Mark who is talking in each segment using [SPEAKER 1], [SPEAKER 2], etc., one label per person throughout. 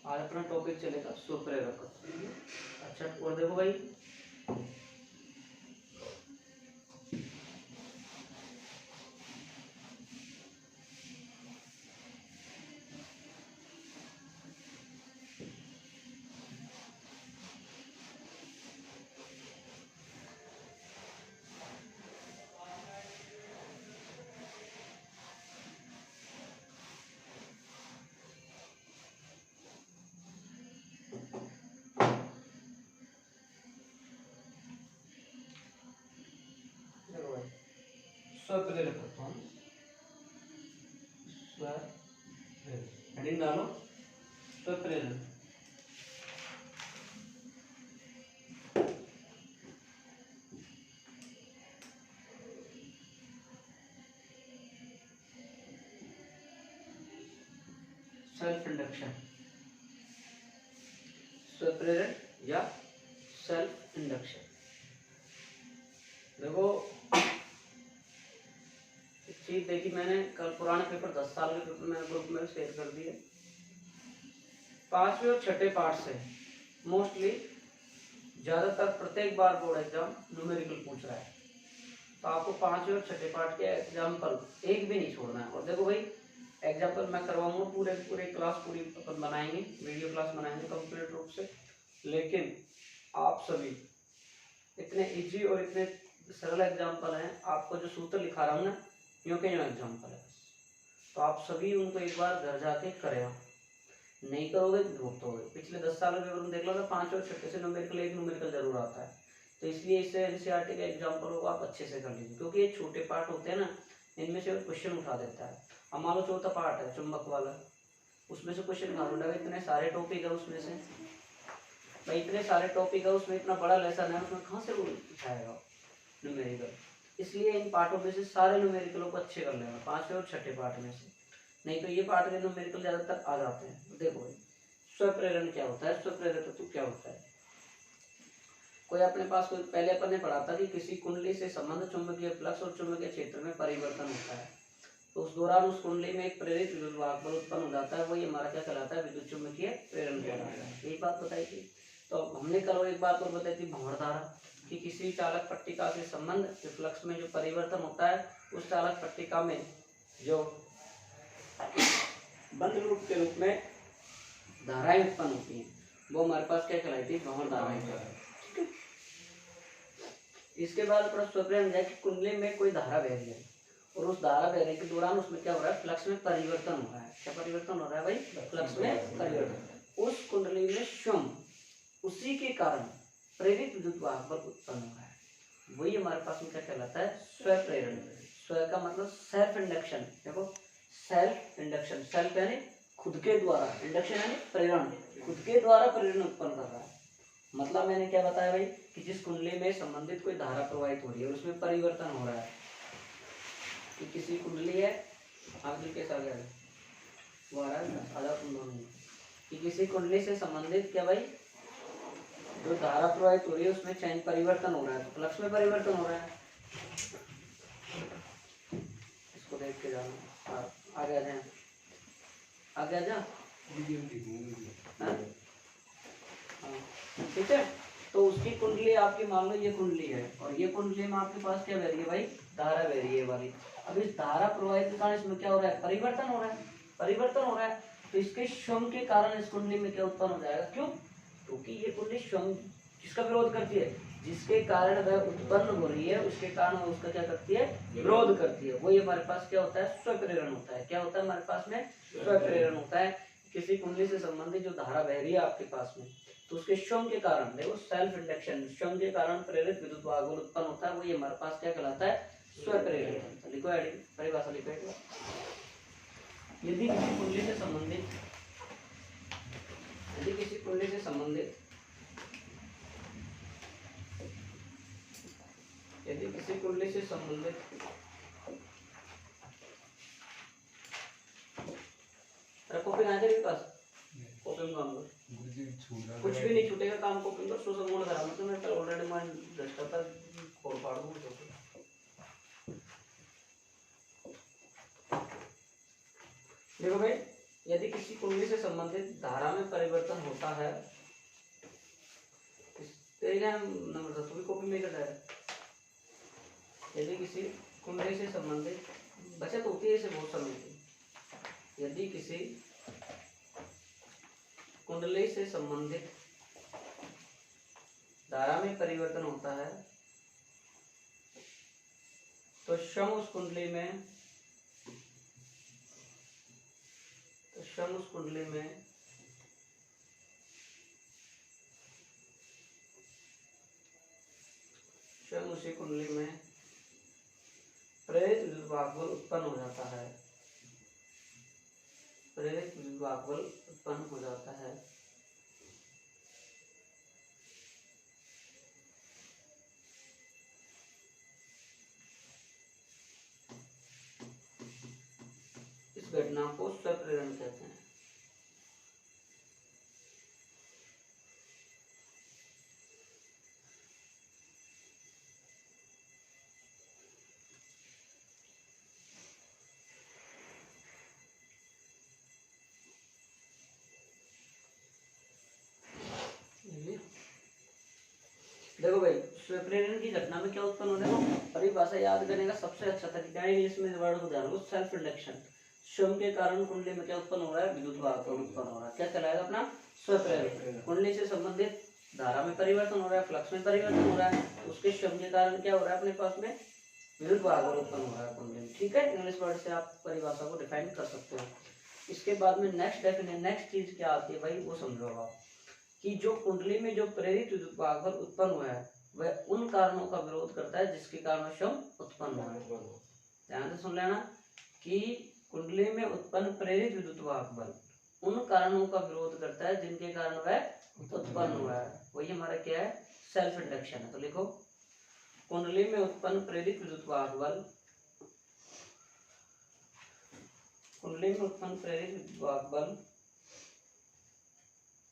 [SPEAKER 1] आज अपना टॉपिक चलेगा स्वप्रेरक। अच्छा, और देखो भाई, स्वप्रेरक हेडिंग डालो स्वप्रेरक। सेल्फ इंडक्शन, स्वप्रेरण या सेल्फ इंडक्शन। देखो एक चीज देखी मैंने कल, पुराने पेपर 10 साल के पेपर मैंने ग्रुप में शेयर कर दिए। 5वें और 6ठे पार्ट से मोस्टली ज्यादातर प्रत्येक बार बोर्ड एग्जाम न्यूमेरिकल पूछ रहा है, तो आपको 5वें और 6ठे पार्ट के एग्जाम्पल एक भी नहीं छोड़ना है। और देखो भाई, एग्जाम्पल मैं करवाऊंगा, पूरे पूरे क्लास पूरी अपन बनाएंगे, वीडियो क्लास बनाएंगे कंप्लीट रूप से। लेकिन आप सभी इतने इजी और इतने सरल एग्जाम्पल हैं, आपको जो सूत्र लिखा रहा हूँ ना, यूँ के यूँ एग्जाम्पल है, तो आप सभी उनको एक बार घर जाके करेगा। नहीं करोगे तो भुगतोगे। पिछले 10 साल में पेपर में देख लो ना, 5 और 6 से न्यूमेरिकल एक न्यूमेरिकल जरूर आता है। तो इसलिए इससे एनसीईआरटी के एग्जाम्पल को आप अच्छे से कर लीजिए, क्योंकि ये छोटे पार्ट होते हैं ना, इनमें से क्वेश्चन उठा देता है। अब मान लो चौथा पार्ट है चुंबक वाला, उसमें से क्वेश्चन उठा देगा। इतने सारे टॉपिक है उसमें से भाई, इतने सारे टॉपिक है उसमें, इतना बड़ा लेसन है उसमें, कहाँ से वो उठाएगा न्यूमेरिकल। इसलिए इन पार्टों में से सारे न्यूमेरिकलों को अच्छे कर लेना, 5वें और 6ठे पार्ट में से। नहीं तो ये पार्ट के न्यूमेरिकल ज्यादातर आ जाते हैं। देखो स्वप्रेरण क्या होता है, स्वप्रेरक तत्व क्या होता है। कोई अपने पास कोई, पहले अपन ने पढ़ा था कि किसी कुंडली से संबंध चुंबकीय फ्लक्स और चुंबकीय क्षेत्र में परिवर्तन होता है, तो उस दौरान उस कुंडली में एक प्रेरित विद्युत वाहक बल उत्पन्न हो जाता है, वही हमारा क्या कहलाता है, विद्युत चुंबकीय प्रेरण कहलाता है। यही बात बताई थी। तो हमने कल एक बात और बताई थी, भंवर धारा, कि किसी चालक पट्टिका से संबंध जो फ्लक्स में जो परिवर्तन होता है, उस चालक पट्टिका में जो बंद लूप के रूप में धाराएं उत्पन्न होती हैं, वो हमारे पास क्या कहलाती है, भंवर धाराएं। इसके बाद अपना स्वप्रेरण है कि कुंडली में कोई धारा बह रही है, और उस धारा बहने के दौरान उसमें क्या हो रहा है, फ्लक्स में परिवर्तन हो रहा है। क्या परिवर्तन हो रहा है भाई, फ्लक्स में परिवर्तन। उस कुंडली में स्वयं उसी के कारण प्रेरित विद्युत वाहक बल उत्पन्न हो रहा है, वही हमारे पास में क्या कहलाता है, स्वप्रेरण। स्व का मतलब सेल्फ इंडक्शन। देखो सेल्फ इंडक्शन, सेल्फ यानी खुद के द्वारा, इंडक्शन यानी प्रेरण, खुद के द्वारा प्रेरण उत्पन्न कर रहा है। मतलब मैंने क्या बताया भाई, कि जिस कुंडली में संबंधित कोई धारा प्रवाहित हो रही है और उसमें परिवर्तन हो रहा है, कि किसी कुंडली है, आगे के साथ वो आ रहा है आधा कुंडली, कि किसी कुंडली से संबंधित क्या भाई, जो धारा प्रवाहित हो रही है उसमें चयन परिवर्तन हो रहा है, तो फ्लक्स में परिवर्तन हो रहा है। इसको देख के जाना, आगे आ जाए, आगे आ जा, ठीक है। तो उसकी कुंडली आपकी मान लो ये कुंडली है, और ये कुंडली में आपके पास क्या बह रही है भाई, धारा बह रही है वाली। अब इस धारा प्रवाहित के कारण इसमें क्या हो रहा है, परिवर्तन हो रहा है, परिवर्तन हो रहा है। तो इसके स्वयं के कारण इस कुंडली में क्या उत्पन्न हो जाएगा, क्यों, क्योंकि ये कुंडली स्वयं किसका विरोध करती है, जिसके कारण वह उत्पन्न हो रही है उसके कारण वह उसका क्या करती है, विरोध करती है। वही हमारे पास क्या होता है, स्वप्रेरण होता है। क्या होता है हमारे पास में, स्वप्रेरण होता है। किसी कुंडली से संबंधित जो धारा बह रही है आपके पास में, तो उसके स्वयं के कारण, देखो सेल्फ इंडक्शन, स्वयं के कारण प्रेरित विद्युत वाहक बल उत्पन्न होता है, वही हमारे पास क्या कहलाता है, स्वप्रेरण। लिखो परिभाषा लिखो। यदि किसी कुंडली से संबंधित, यदि किसी कुंडली से संबंधित, यदि किसी कुंडली से संबंधित कॉपी कहाँ है पास, कॉपी में काम कर, कुछ भी नहीं छूटेगा, काम कॉपी में सो सब मोड़ करा, मतलब मैं कल ऑलरेडी मैं दस्ता था फोड़ फाड़ दूँ। देखो भाई, यदि किसी कुंडली से संबंधित धारा में परिवर्तन होता है, नंबर तो भी कॉपी में कर है। यदि किसी कुंडली से संबंधित बचत होती है इसे बहुत समय की, यदि किसी कुंडली से संबंधित धारा में परिवर्तन होता है तो क्षम उस कुंडली में उसी कुंडली में प्रेरित विद्युत वाहक बल उत्पन्न हो जाता है। प्रेरित विद्युत वाहक बल उत्पन्न हो जाता है। इस घटना को स्वप्रेरण कहते हैं। देखो भाई, स्वप्रेरण की घटना में क्या उत्पन्न होने को परिभाषा याद करने का सबसे अच्छा तरीका है इंग्लिश में वर्ड को ध्यान रखो, सेल्फ इंडक्शन। स्वयं के कारण कुंडली में क्या उत्पन्न हो रहा है, विद्युत वाहक उत्पन्न हो रहा है। क्या कहलाएगा अपना, स्वप्रेरण। कुंडली से संबंधित धारा में परिवर्तन हो रहा है, फ्लक्स में परिवर्तन हो रहा है, तो उसके स्वयं के कारण क्या हो रहा है, अपने पास में विद्युत वाहक उत्पन्न हो रहा है कुंडली में। ठीक है, इंग्लिश वर्ड से आप परिभाषा को डिफाइन कर सकते हो। इसके बाद में नेक्स्ट चीज क्या आती है भाई, वो समझो आप कि जो कुंडली में जो प्रेरित विद्युत वाहक बल उत्पन्न हुआ है वह उन कारणों का विरोध करता है जिसके कारण स्वयं उत्पन्न हुआ है। ध्यान से सुन लेना कि कुंडली में उत्पन्न प्रेरित विद्युत वाहक बल उन कारणों का विरोध करता है जिनके कारण वह उत्पन्न हुआ है। वही हमारा क्या है, सेल्फ इंडक्शन है। तो लिखो, कुंडली में उत्पन्न प्रेरित विद्युत वाहक बल, कुंडली में उत्पन्न प्रेरित विद्युत वाहक बल,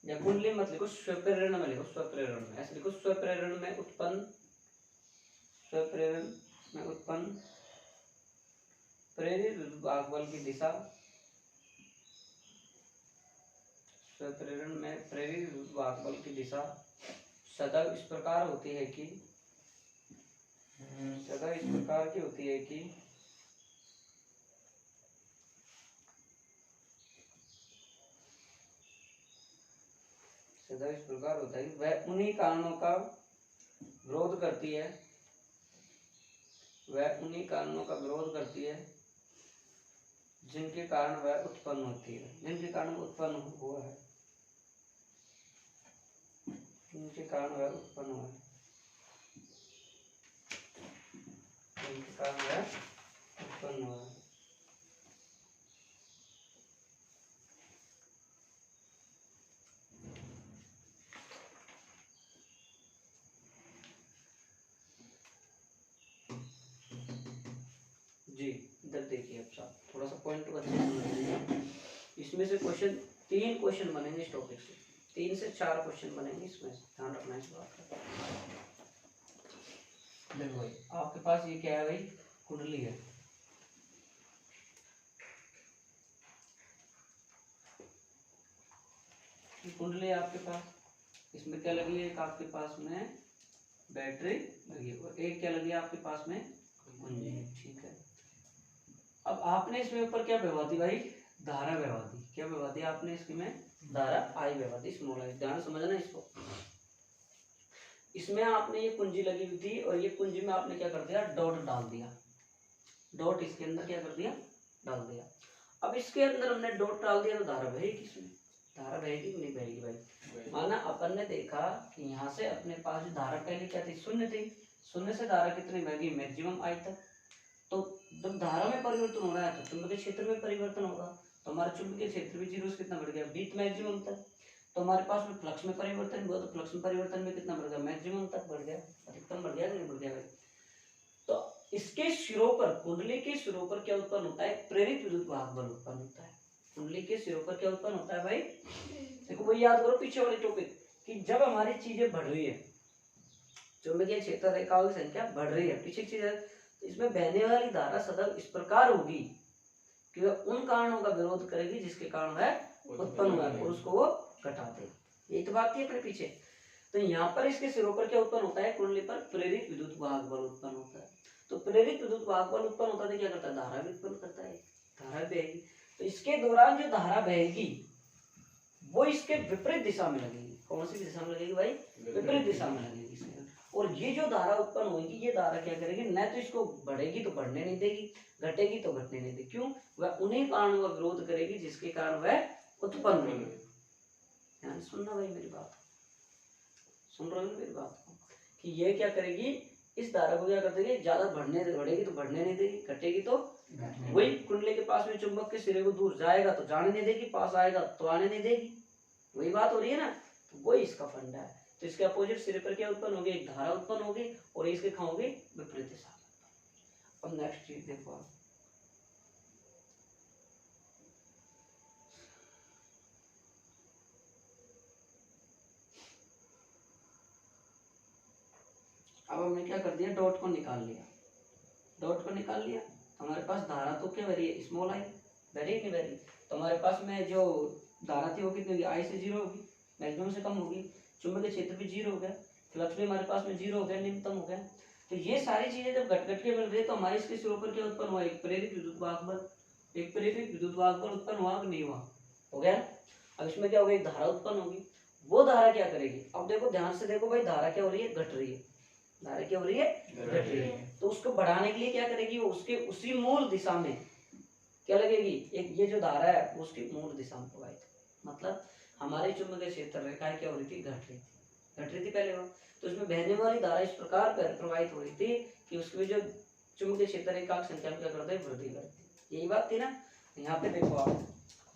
[SPEAKER 1] या कुंडली मत लिखो, स्वप्रेरण में लिखो, स्वप्रेरण में ऐसे लिखो, स्वप्रेरण में उत्पन्न प्रेरित विद्युत वाहक बल की दिशा, स्वप्रेरण में प्रेरित विद्युत वाहक बल की दिशा सदैव इस प्रकार होती है कि सदैव इस प्रकार की होती है कि सदैव इस प्रकार होता है वह उन्हीं कारणों का विरोध करती है, वह उन्हीं कारणों का विरोध करती है जिनके कारण वह उत्पन्न होती है, जिनके कारण उत्पन्न हुआ है, जिनके कारण वह उत्पन्न हुआ है, जिनके कारण वह उत्पन्न हुआ है। जी, इधर देखिए अब साहब, थोड़ा सा पॉइंट को अच्छे से समझ लीजिए। इसमें से तीन क्वेश्चन बनेंगे इस टॉपिक से, 3 से 4 क्वेश्चन बनेंगे इसमें से, ध्यान रखना इस बात का। देखो भाई, आपके पास ये क्या है भाई, कुंडली है। कुंडली है आपके पास, इसमें क्या लगी है, एक आपके पास में बैटरी लगी है और एक क्या लगी है आपके पास में, कुंजी। ठीक है, अब आपने इसमें ऊपर क्या बहवा दी भाई, धारा बहवा दी। क्या बहवा दी आपने इसमें, धारा आई बहवा दी, स्मॉल आई। ध्यान समझना इसको। इसमें आपने ये कुंजी लगी हुई थी और ये कुंजी में आपने क्या कर दिया, डॉट डाल दिया। डॉट इसके अंदर क्या कर दिया, डाल दिया। अब इसके अंदर हमने डॉट डाल दिया तो धारा बहेगी, इसमें धारा बहेगी नहीं बहेगी भाई। माना अपन ने देखा कि यहाँ से अपने पास धारा पहले क्या थी, शून्य थी। शून्य से धारा कितनी बहेगी, मैक्सिमम आई तक। तो जब धारा में परिवर्तन हो रहा है तो चुंबकीय क्षेत्र में परिवर्तन होगा, तो हमारा चुंबकीय क्षेत्र भी 0 से कितना बढ़ गया, बीच मैक्सिमम तक। तो हमारे पास में फ्लक्स में परिवर्तन हुआ, तो फ्लक्स में परिवर्तन में कितना बढ़ गया, मैक्सिमम तक बढ़ गया, अधिकतम बढ़ गया नहीं बढ़ गया भाई। तो इसके सिरों पर, कुंडली के सिरों पर क्या उत्पन्न होता है, प्रेरित विद्युत वाहक बल उत्पन्न होता है। कुंडली के सिरों पर क्या उत्पन्न होता है भाई, देखो भाई याद करो पीछे वाले टॉपिक कि जब हमारी चीजें बढ़ रही है, चुंबकीय क्षेत्र रेखाओं की संख्या बढ़ रही है, पीछे चीज, इसमें बहने वाली धारा सदैव इस प्रकार होगी कि वह उन कारणों का विरोध करेगी जिसके कारण वह उत्पन्न हुआ है और उसको वो घटा दे। यही तो बात थी अपने पीछे। तो यहाँ पर इसके सिरों पर क्या उत्पन्न होता है, कुंडली पर प्रेरित विद्युत वाहक बल उत्पन्न होता है। तो प्रेरित विद्युत वाहक बल उत्पन्न होता है क्या करता है, धारा भी उत्पन्न करता है, धारा बहेगी। तो इसके दौरान जो धारा बहेगी वो इसके विपरीत दिशा में लगेगी। कौन सी दिशा में लगेगी भाई, विपरीत दिशा में लगेगी इसके। और ये जो धारा उत्पन्न होगी, ये धारा क्या करेगी, न तो इसको बढ़ेगी तो बढ़ने नहीं देगी, घटेगी तो घटने नहीं देगी। क्यों, वह उन्हीं कारणों का विरोध करेगी जिसके कारण वह उत्पन्न हुई। ध्यान सुनना भाई मेरी बात, सुन रहे हो मेरी बात को, कि ये क्या करेगी, इस धारा को क्या कर देगी, ज्यादा बढ़ेगी तो बढ़ने नहीं देगी, घटेगी तो वही कुंडली के पास में चुंबक के सिरे को दूर जाएगा तो जाने नहीं देगी, पास आएगा तो आने नहीं देगी। वही बात हो रही है ना, तो वही इसका फंडा है। तो इसके अपोजिट सिरे पर क्या उत्पन्न होगी, एक धारा उत्पन्न होगी और इसके खाओगे विपरीत दिशा। अब नेक्स्ट चीज देखो आप, अब हमने क्या कर दिया, डॉट को निकाल लिया। डॉट को निकाल लिया, हमारे पास धारा तो क्या बरी है, स्मॉल आई, बरी नहीं बरी। तो हमारे पास में जो धारा थी वो कितनी होगी, आई से 0 होगी, मैक्सिमम से कम होगी। चुंबकीय क्षेत्र भी 0 हो गया, फ्लक्स भी हमारे पास में 0 हो गया, निम्नतम हो गया। तो ये सारी चीजें जब घट घट के मिल रही है तो हमारे इसके सिरों पर क्या उत्पन्न हुआ, एक प्रेरित विद्युत वाहक बल। एक प्रेरित विद्युत वाहक बल उत्पन्न हुआ कि नहीं हुआ, हो गया। अब इसमें क्या होगा, एक धारा उत्पन्न होगी। वो धारा क्या करेगी, अब देखो ध्यान से देखो भाई, धारा क्या हो रही है, घट रही है। धारा क्या हो रही है, घट रही है। तो उसको बढ़ाने के लिए क्या करेगी, वो उसके उसी मूल दिशा में क्या लगेगी, एक ये जो धारा है उसकी मूल दिशा में प्रवाहित। मतलब हमारे चुंबकीय क्षेत्र रेखा क्या हो रही थी, घट रही थी पहले वो। तो इसमें बहने वाली धारा इस प्रकार प्रवाहित हो रही थी कि उसकी जो चुंबकीय क्षेत्र रेखा की संख्या में क्या करता है, वृद्धि करती। यही बात थी ना। यहाँ पे देखो आप,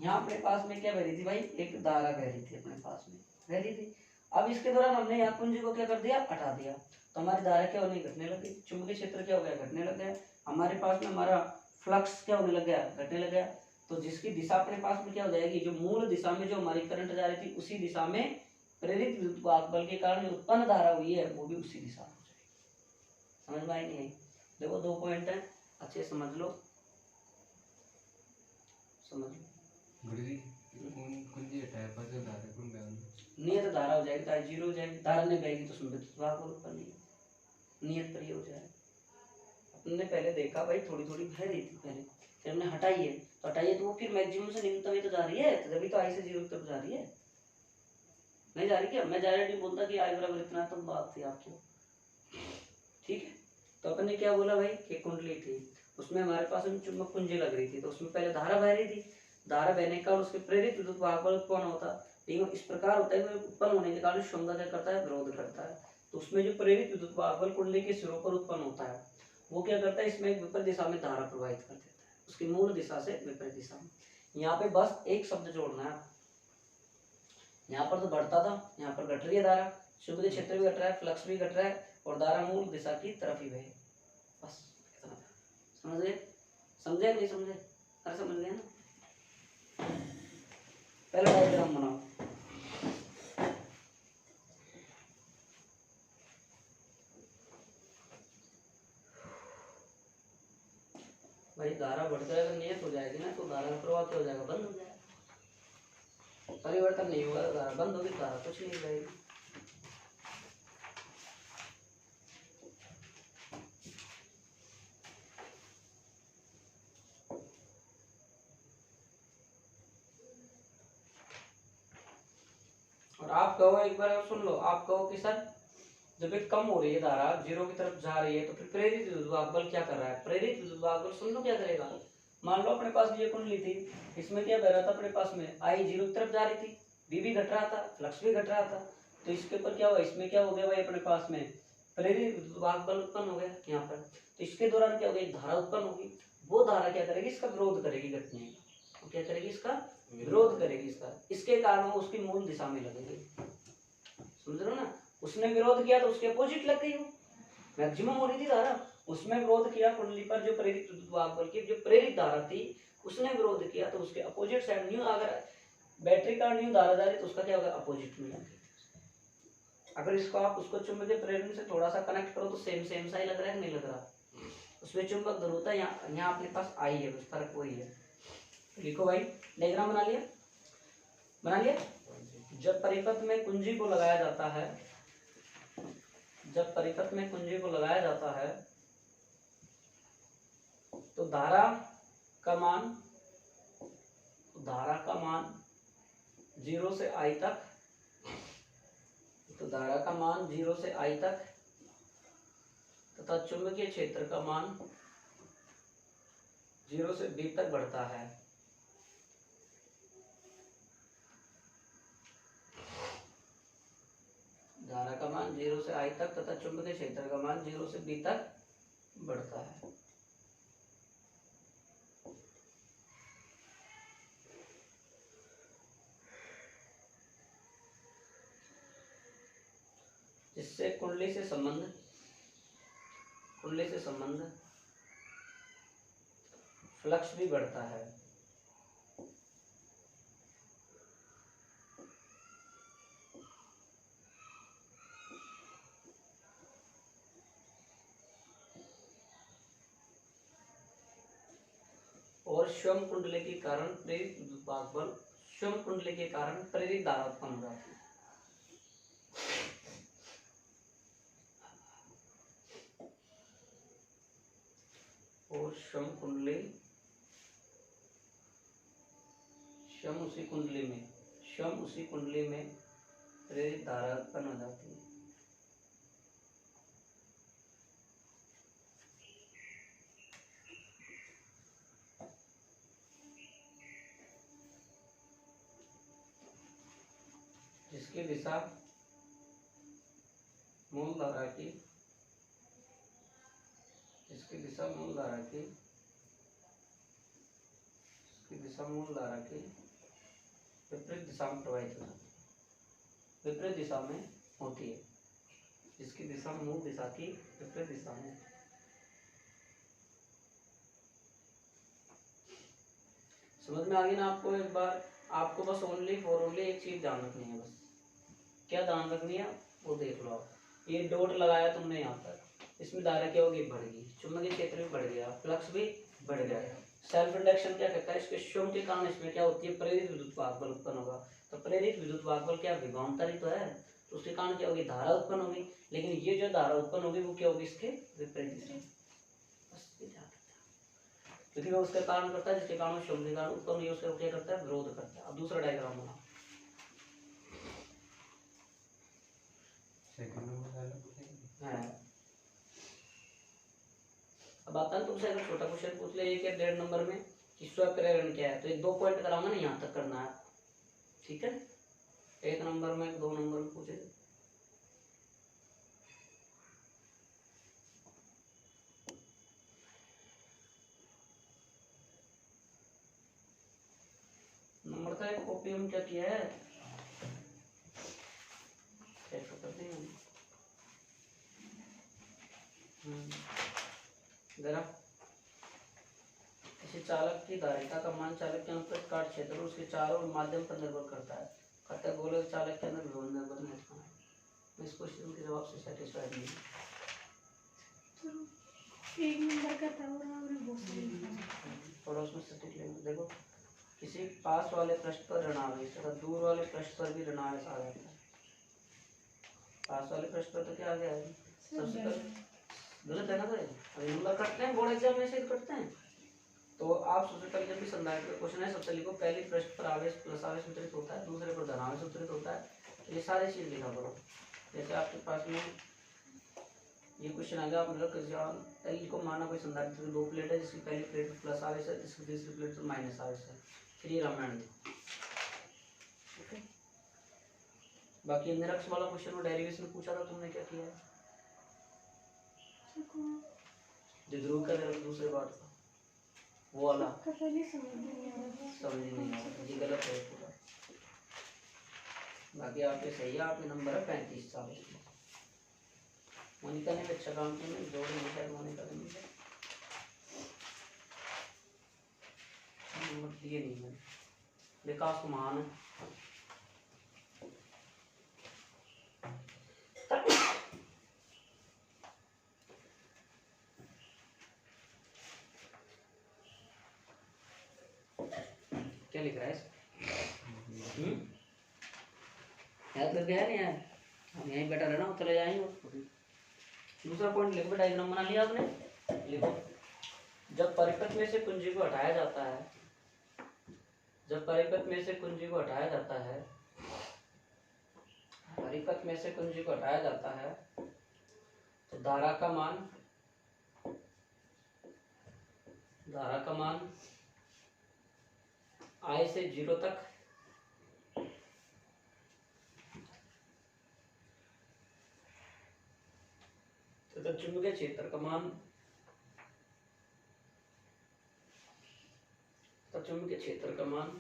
[SPEAKER 1] यहाँ अपने पास में क्या बह रही थी भाई, एक धारा बह रही थी, अपने पास में बह रही थी। अब इसके दौरान हमने यहाँ कुंजी को क्या कर दिया, हटा दिया। तो हमारी धारा क्या होने, घटने लग गई। चुंबकीय क्षेत्र क्या हो गया, घटने लग गया। हमारे पास में हमारा फ्लक्स क्या होने लग गया, घटने लग गया। तो जिसकी दिशा अपने पास में क्या हो जाएगी, जो मूल दिशा में जो हमारी करंट जा रही थी उसी दिशा में प्रेरित विद्युत वाहक बल के कारण जो उत्पन्न धारा हुई है वो भी उसी दिशा में हो जाएगी। समझ में आई नहीं आई? देखो 2 पॉइंट है, अच्छे समझ लो, समझ लो। नियत धारा हो जाएगी, चाहे 0 हो जाएगी, धारा नहीं बहेगी तो उसमें विद्युत वाहक बल उत्पन्न नहीं, नियत पर ये हो जाएगा। हमने पहले देखा भाई, थोड़ी थोड़ी बह रही थी पहले, फिर हमने हटाई है। तो हटाई है तो वो फिर मैक्सिमम से निम्नतम ही तो जा रही है, तभी तो आई से 0 तक जा रही है। नहीं जा रही क्या, मैं डायरेक्टली बोलता कि आई बराबर इतना, तो बात थी आपकी, ठीक है। तो अपन ने क्या बोला भाई, कि कुंडली थी, उसमें हमारे पास में चुंबक कुंजी लग रही थी, तो उसमें पहले धारा बह रही थी। धारा बहने का उसके प्रेरित विद्युत वाहक बल उत्पन्न होता, लेकिन इस प्रकार होता है कि उत्पन्न होने के कारण शुंगा क्या करता है, विरोध करता है। तो उसमें जो प्रेरित विद्युत वाहक बल कुंडली के सिरों पर उत्पन्न होता है वो क्या करता है, इसमें एक विपरीत दिशा में धारा प्रवाहित कर देता है, उसकी मूल दिशा से विपरीत दिशा में। यहाँ पे बस एक शब्द जोड़ना है, यहाँ पर तो बढ़ता था, यहाँ पर घट रही है धारा, चुंबकीय क्षेत्र भी घट रहा है, फ्लक्स भी घट रहा है और धारा मूल दिशा की तरफ ही बहे। बस इतना समझ गए, समझे नहीं समझे, अरे समझ गए ना। पहले डायग्राम बनाओ। भाई धारा बढ़ जाएगा, नियत हो जाएगी ना, तो धारा का प्रवाह क्या हो जाएगा, बंद हो जाएगा। परिवर्तन नहीं होगा, धारा बंद होगी, धारा कुछ नहीं रहेगी। और आप कहो, एक बार और सुन लो, आप कहो कि सर जब एक कम हो रही है धारा, 0 की तरफ जा रही है, तो फिर प्रेरित विद्युत वाहक बल क्या कर रहा है, प्रेरित विद्युत वाहक बल सुन लो क्या करेगा। मान लो अपने पास ये कुंडली थी, इसमें क्या बह रहा था अपने पास में, आई 0 की तरफ जा रही थी, बी भी घट रहा था, फ्लक्स भी घट रहा था। तो इसके ऊपर क्या हुआ, इसमें क्या हो गया भाई, अपने पास में प्रेरित विद्युत वाहक बल उत्पन्न हो गया यहाँ पर। तो इसके दौरान क्या हो गया, एक धारा उत्पन्न होगी। वो धारा क्या करेगी, इसका विरोध करेगी घटने का। तो क्या करेगी, इसका विरोध करेगी इसका, इसके कारण वो उसकी मूल दिशा में लगेगी। समझ रहे हो ना, उसने विरोध किया तो उसके अपोजिट लग गई, वो मैक्सिमम हो रही थी धारा, उसमें विरोध किया कुंडली पर, जो प्रेरित विद्युत वाहक बल की जो प्रेरित धारा थी उसने विरोध किया, तो उसके अपोजिट साइड न्यू, अगर बैटरी का न्यू धारा जा रही तो उसका क्या होगा, अपोजिट में लगेगी। अगर इसको आप उसको चुंबकीय प्रेरण से थोड़ा सा कनेक्ट करो तो सेम सेम सा ही लग रहा है, नहीं लग रहा। उसमें चुंबक ध्रुवता यहाँ अपने पास आई है, बस फर्क वही है। लिखो भाई, डायग्राम बना लिया, बना लिया। जब परिपथ में कुंजी को लगाया जाता है, जब परिपथ में कुंजी को लगाया जाता है तो धारा का मान 0 से I तक, तो धारा का मान 0 से I तक तथा चुंबकीय क्षेत्र का मान 0 से B तक बढ़ता है। धारा का मान 0 से I तक तथा चुंबकीय क्षेत्र का मान 0 से B तक बढ़ता है। जिससे कुंडली से संबंध फ्लक्स भी बढ़ता है। और स्वयं कुंडली के कारण प्रेरित विद्युत बल, स्वयं कुंडली के कारण प्रेरित धारा उत्पन्न हो जाती है। और स्वयं उसी कुंडली में प्रेरित धारा उत्पन्न हो जाती है। जिसकी दिशा मूल धारा की विपरीत दिशा में प्रवाहित हो जाती है, विपरीत दिशा में होती है, जिसकी दिशा मूल दिशा की विपरीत दिशा में। समझ में आ गई ना आपको? एक बार आपको बस ओनली एक चीज ध्यान रखनी है। बस क्या ध्यान रखनी है वो देख लो आप। ये डॉट लगाया तुमने यहाँ पर, इसमें धारा क्या होगी? बढ़ेगी, चुंबकीय क्षेत्र भी बढ़ गया, फ्लक्स भी बढ़ गया। सेल्फ इंडक्शन क्या कहता है? इसके स्वयं के कारण इसमें क्या होती है? प्रेरित विद्युत वाहक बल उत्पन्न होगा। तो प्रेरित विद्युत वाहक बल क्या विभवांतरित तो है, तो उसके कारण क्या होगी? धारा उत्पन्न होगी। लेकिन ये जो धारा उत्पन्न होगी वो क्या होगी? इसके विपरीत दिशा। क्योंकि वो उसका कारण करता है जिसके कारण स्वयं के कारण उत्पन्न हुई, उसका क्या करता है? विरोध करता है। अब दूसरा डायग्राम बना। अब आता है तुमसे अगर छोटा क्वेश्चन पूछ ले 1 या 1.5 नंबर में कि स्वप्रेरण क्या है, तो 2 पॉइंट कराऊंगा ना, यहाँ तक करना है, ठीक है? 1 नंबर में 2 नंबर में पूछे। नंबर का एक कॉपी हम क्या किया है, चेक करते हैं। जरा किसी चालक की धारिता का मान चालक के अंतर्गत काट क्षेत्र और उसके चारों माध्यम पर निर्भर करता है। कहते गोले चालक के अंदर विभव निर्भर नहीं होता है। इस क्वेश्चन के जवाब से सेटिस्फाइड नहीं है।
[SPEAKER 2] 1 नंबर का था और
[SPEAKER 1] थोड़ा उसमें सटीक लेंगे। देखो किसी पास वाले पृष्ठ पर ऋणावेश तथा दूर वाले पृष्ठ पर भी ऋणावेश आ जाता है। पास वाले पृष्ठ पर तो क्या आ गया है? सबसे पहले गलत है ना? तो नंबर कटते हैं, बोर्ड एग्जाम में से कटते हैं। तो आप सबसे पहले जब भी संधारित्र का क्वेश्चन है, सबसे लिखो पहले पृष्ठ पर आवेश प्लस आवेश वितरित होता है, दूसरे पर धनावेश वितरित होता है। तो ये सारी चीज लिखा करो। जैसे आपके पास में ये क्वेश्चन आ गया, आप मतलब एल को माना कोई संधारित्र की 2 प्लेट है, जिसकी पहली प्लेट पर प्लस आवेश है, जिसकी तीसरी प्लेट पर माइनस आवेश है। फिर ये रामायण दो। ओके, बाकी निरक्ष वाला क्वेश्चन वो डेरिवेशन पूछा था, तुमने क्या किया है? ध्रुव का दूसरे बार का वो वाला समझ नहीं आ रहा, ये गलत है पूरा। बाकी आपके सही है, आपके नंबर है 35 साल। मोनिका ने अच्छा काम किया, मैं जोड़ नहीं शायद मोनिका ने मुझे नंबर दिए नहीं है। विकास को महान है। क्या लिख रहा है याद करके है नहीं यार, हम यहीं बैठा रहना और चले जाएंगे। दूसरा पॉइंट लिखो, डायग्राम बना लिया आपने, लिखो। जब परिपथ में से कुंजी को हटाया जाता है, जब परिपथ में से कुंजी को हटाया जाता है, परिपथ में से कुंजी को हटाया जाता है तो धारा का मान I से 0 तक तथा चुंबकीय क्षेत्र का मान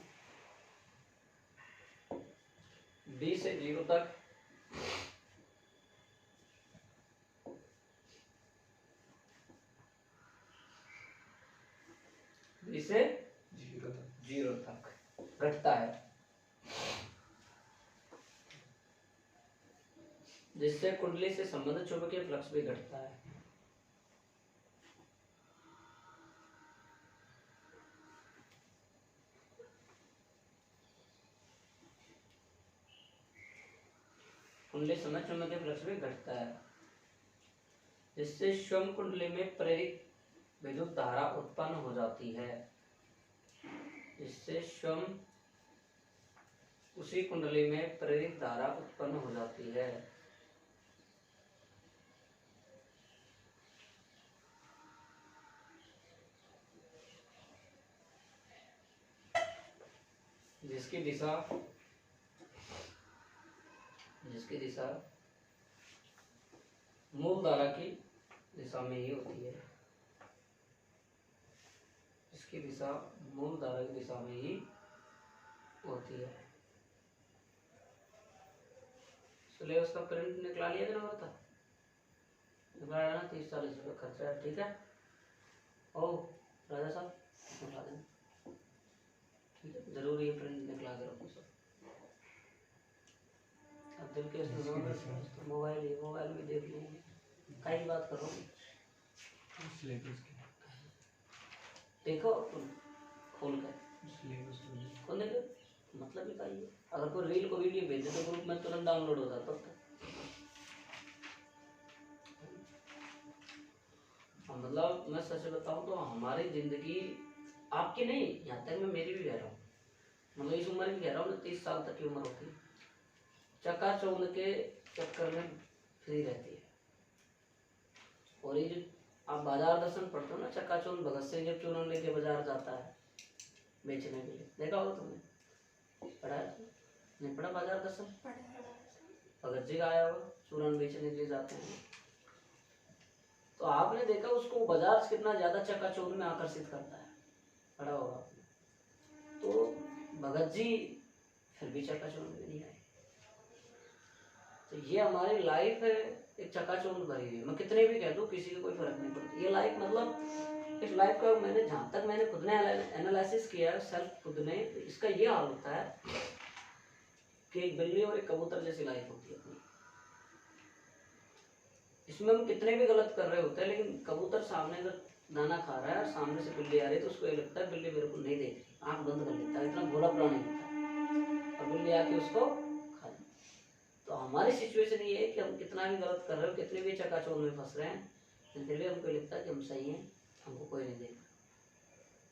[SPEAKER 1] B से 0 तक B से 0 तक घटता है, जिससे कुंडली से संबंधित चुंबकीय फ्लक्स भी घटता है। कुंडली समय चुंबकीय फ्लक्स भी घटता है, जिससे स्वयं कुंडली में प्रेरित विद्युत धारा उत्पन्न हो जाती है, जिससे स्वयं उसी कुंडली में प्रेरित धारा उत्पन्न हो जाती है। जिसकी दिशा मूल धारा की दिशा में ही होती है, इसकी दिशा मूल धारा की दिशा में ही होती है। सिलेबस का प्रिंट निकला लिया कि ना, होता निकला ना, 30-40 रुपये खर्चा है, ठीक है। ओ राजा साहब निकला देना, ठीक है, जरूरी है प्रिंट निकला के रखो सब। अब दिल के तो मोबाइल में देख लेंगे, कई बात करो, देखो खोल कर खोल देखो, मतलब ही पाइए। अगर कोई रील को वीडियो भेजे तो ग्रुप में तुरंत डाउनलोड हो जाता है। मतलब मैं सच बताऊं तो हमारी जिंदगी, आपकी नहीं, यहाँ तक मैं मेरी भी कह रहा हूँ, मतलब इस उम्र की कह रहा हूँ, 30 साल तक की उम्र होती है, चकाचौंध के चक्कर में फ्री रहती है। और ये जो आप बाजार दर्शन पढ़ते हो ना, चकाचौंध भगत सिंह जब चूरन लेके बाजार जाता है बेचने के लिए, देखा होगा तुमने, पढ़ा है नहीं पढ़ा? बाजार दर्शन भगत जी का आया होगा, चूरन बेचने के लिए जाते हैं, तो आपने देखा उसको बाजार कितना ज्यादा चकाचौंध में आकर्षित करता है, पढ़ा होगा आपने। तो भगत जी फिर भी चकाचौंध में नहीं आए। तो ये हमारी लाइफ है, एक चकाचौंध भरी हुई है। मैं कितने भी कह दूं किसी को कोई फर्क नहीं पड़ता। ये लाइफ मतलब, इस लाइफ का मैंने जहां तक मैंने खुद ने एनालिसिस किया, सेल्फ खुद ने, इसका ये हाल होता है कि एक बिल्ली और एक कबूतर जैसी लाइफ होती है अपनी। इसमें हम कितने भी गलत कर रहे होते हैं, लेकिन कबूतर सामने अगर दाना खा रहा है, सामने से बिल्ली आ रही है, तो उसको ये लगता है बिल्ली मेरे को नहीं देख रही, आंख बंद कर लेता है, इतना भोला प्राणी होता है, और बिल्ली आके उसको खा ले। तो हमारी सिचुएशन ये है कि हम कितना भी गलत कर रहे हो, कितने भी चकाचौंध में फंस रहे हैं, फिर भी हमको लगता है कि हम सही हैं, हमको कोई नहीं देख रहा,